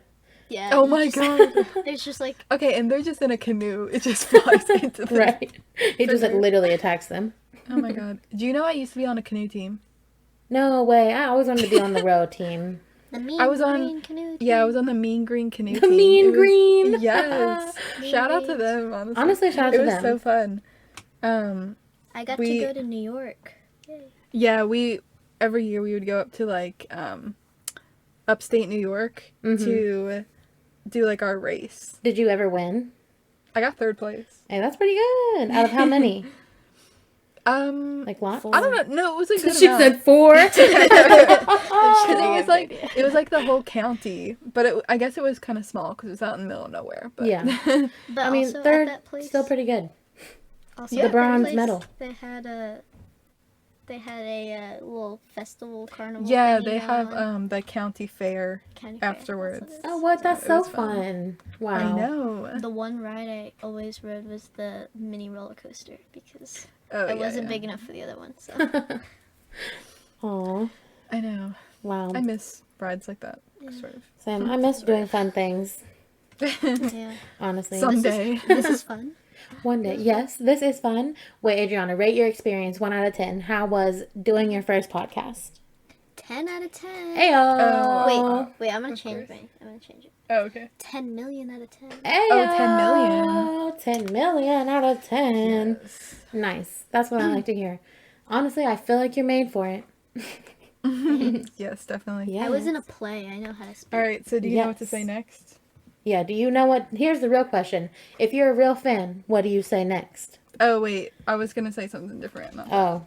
Speaker 3: Yeah.
Speaker 2: Oh
Speaker 3: you
Speaker 2: my
Speaker 3: just-
Speaker 2: god.
Speaker 3: There's just like
Speaker 2: Okay, and they're just in a canoe. It just flies into the
Speaker 1: Right. He just like
Speaker 2: Figure.
Speaker 1: literally attacks them.
Speaker 2: Oh my god. Do you know I used to be on a canoe team?
Speaker 1: No way. I always wanted to be on the row team.
Speaker 3: the mean
Speaker 2: I was on-
Speaker 3: green canoe.
Speaker 2: Yeah, I
Speaker 3: team.
Speaker 2: was on the Mean Green canoe
Speaker 1: The
Speaker 2: team.
Speaker 1: Mean
Speaker 2: It was-
Speaker 1: Green.
Speaker 2: Yes.
Speaker 3: Mean
Speaker 2: Shout out to
Speaker 3: Greens.
Speaker 2: them, honestly.
Speaker 1: Honestly, shout out
Speaker 2: It
Speaker 1: to
Speaker 2: was
Speaker 1: them.
Speaker 2: so fun.
Speaker 3: I got
Speaker 2: we-
Speaker 3: to go to New York. Yay.
Speaker 2: Yeah, every year we would go up to like upstate New York
Speaker 1: Mhm.
Speaker 2: to do like our race.
Speaker 1: Did you ever win?
Speaker 2: I got third place.
Speaker 1: Hey, that's pretty good. Out of how many?
Speaker 2: Like
Speaker 1: Like lots?
Speaker 2: I don't know. No, it was a good
Speaker 1: She
Speaker 2: amount.
Speaker 1: said 4.
Speaker 2: Because it was like the whole county, but I guess it was kind of small because it was out in the middle of nowhere. But
Speaker 1: Yeah.
Speaker 3: But
Speaker 1: I mean,
Speaker 3: also
Speaker 1: third,
Speaker 3: at that place,
Speaker 1: still pretty good.
Speaker 3: also
Speaker 2: The
Speaker 3: at that
Speaker 1: bronze
Speaker 3: place,
Speaker 1: medal.
Speaker 3: They had a little festival carnival.
Speaker 2: yeah,
Speaker 3: thingy
Speaker 2: they have
Speaker 3: going on.
Speaker 2: the county fair.
Speaker 3: County fair, that's
Speaker 2: afterwards.
Speaker 3: what it is.
Speaker 1: Oh, what? That's
Speaker 2: It
Speaker 1: so
Speaker 2: was fun.
Speaker 1: fun. Wow.
Speaker 2: I know.
Speaker 3: The one ride I always rode was the mini roller coaster because
Speaker 2: Oh,
Speaker 3: I
Speaker 2: yeah,
Speaker 3: wasn't
Speaker 2: yeah.
Speaker 3: big enough for the other one. So
Speaker 1: Aw.
Speaker 2: I know.
Speaker 1: Wow.
Speaker 2: I miss rides like that. Sort
Speaker 1: Sam, I miss doing fun things,
Speaker 2: of.
Speaker 3: yeah,
Speaker 1: honestly.
Speaker 2: Someday.
Speaker 3: this is fun.
Speaker 1: One day. Yes, this is fun. Wait, Adriana, rate your experience 1 out of 10. How was doing your first podcast?
Speaker 3: 10 out of 10.
Speaker 1: Ayo.
Speaker 3: Wait, I'm gonna
Speaker 2: Of
Speaker 3: change
Speaker 2: course.
Speaker 3: mine. I'm gonna change it.
Speaker 2: Oh, okay.
Speaker 3: 10 million out of 10.
Speaker 1: Ayo. 10 million out of 10.
Speaker 2: Yes.
Speaker 1: Nice. That's what I like to hear. Honestly, I feel like you're made for it.
Speaker 2: Yes, definitely.
Speaker 1: Yeah.
Speaker 3: I was in a play. I know how to speak.
Speaker 2: All right. So, do you know what to
Speaker 1: Yes.
Speaker 2: say next?
Speaker 1: Yeah, do you know what? Here's the real question. If you're a real fan, what do you say next?
Speaker 2: Oh wait, I was gonna say something different. Not
Speaker 1: Oh.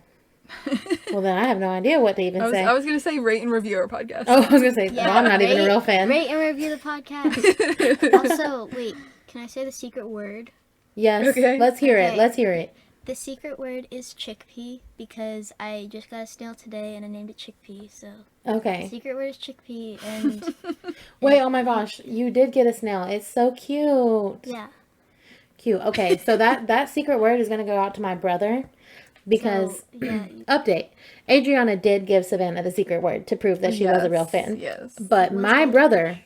Speaker 1: Well, then I have no idea what to even say.
Speaker 2: I was gonna say rate and review our podcast.
Speaker 1: Oh, I was going to say, well, I'm not even a real fan.
Speaker 3: Rate and review the podcast. Also, wait, can I say the secret word?
Speaker 1: Yes,
Speaker 2: Okay.
Speaker 1: let's hear it.
Speaker 3: Okay.
Speaker 1: Let's hear it.
Speaker 3: The secret word is chickpea because I just got a snail today and I named it Chickpea. So the
Speaker 1: Okay.
Speaker 3: secret word is chickpea and
Speaker 1: Wait, oh my gosh, you did get a snail. It's so cute.
Speaker 3: yeah.
Speaker 1: Cute. Okay, so that secret word is going to go out to my brother because
Speaker 3: So, yeah,
Speaker 1: update. Adriana did give Savannah the secret word to prove that she was a real fan.
Speaker 2: Yes.
Speaker 1: But
Speaker 3: It was
Speaker 1: my
Speaker 3: goldfish.
Speaker 1: brother,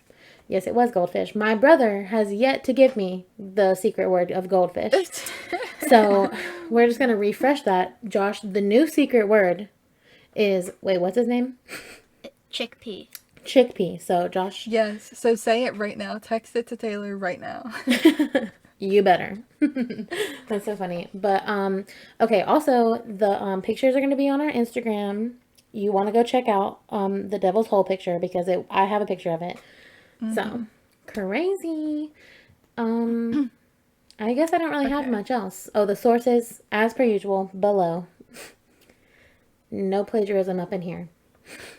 Speaker 1: yes, it was goldfish. My brother has yet to give me the secret word of goldfish. So we're just going to refresh that. Josh, the new secret word is, wait, what's his name?
Speaker 3: chickpea.
Speaker 1: Chickpea. So Josh,
Speaker 2: Yes. So say it right now. Text it to Taylor right now.
Speaker 1: you better. That's so funny. But okay, also the pictures are going to be on our Instagram. You want to go check out the Devil's Hole picture because I have a picture of it. So crazy. I guess I don't really have
Speaker 2: Okay.
Speaker 1: much else. Oh, the sources, as per usual, below. No plagiarism up in here.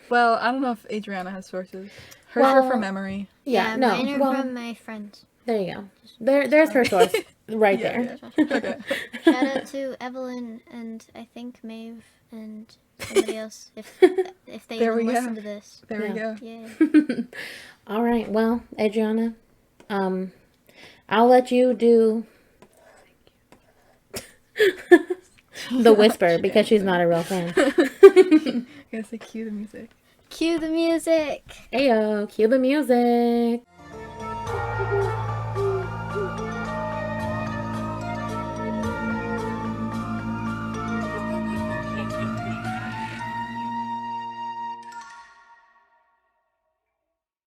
Speaker 2: Well, I don't know if Adriana has sources. Hers
Speaker 1: Well-
Speaker 2: are from memory.
Speaker 1: Yeah,
Speaker 3: mine
Speaker 1: no.
Speaker 3: are
Speaker 1: Well,
Speaker 3: from my friends.
Speaker 1: there you go. There's her source right
Speaker 2: Yeah,
Speaker 1: there.
Speaker 2: yeah. Okay.
Speaker 3: Shout out to Evelyn and I think Maeve and somebody else if they
Speaker 2: There
Speaker 3: even
Speaker 2: we
Speaker 3: listen
Speaker 2: go.
Speaker 3: to this.
Speaker 2: There we
Speaker 1: Yeah.
Speaker 2: go.
Speaker 3: Yeah.
Speaker 1: All right. Well, Adriana, I'll let you do the whisper because she's not a real fan.
Speaker 2: I gotta say, cue the music.
Speaker 3: Cue the music.
Speaker 1: Ayo, cue the music.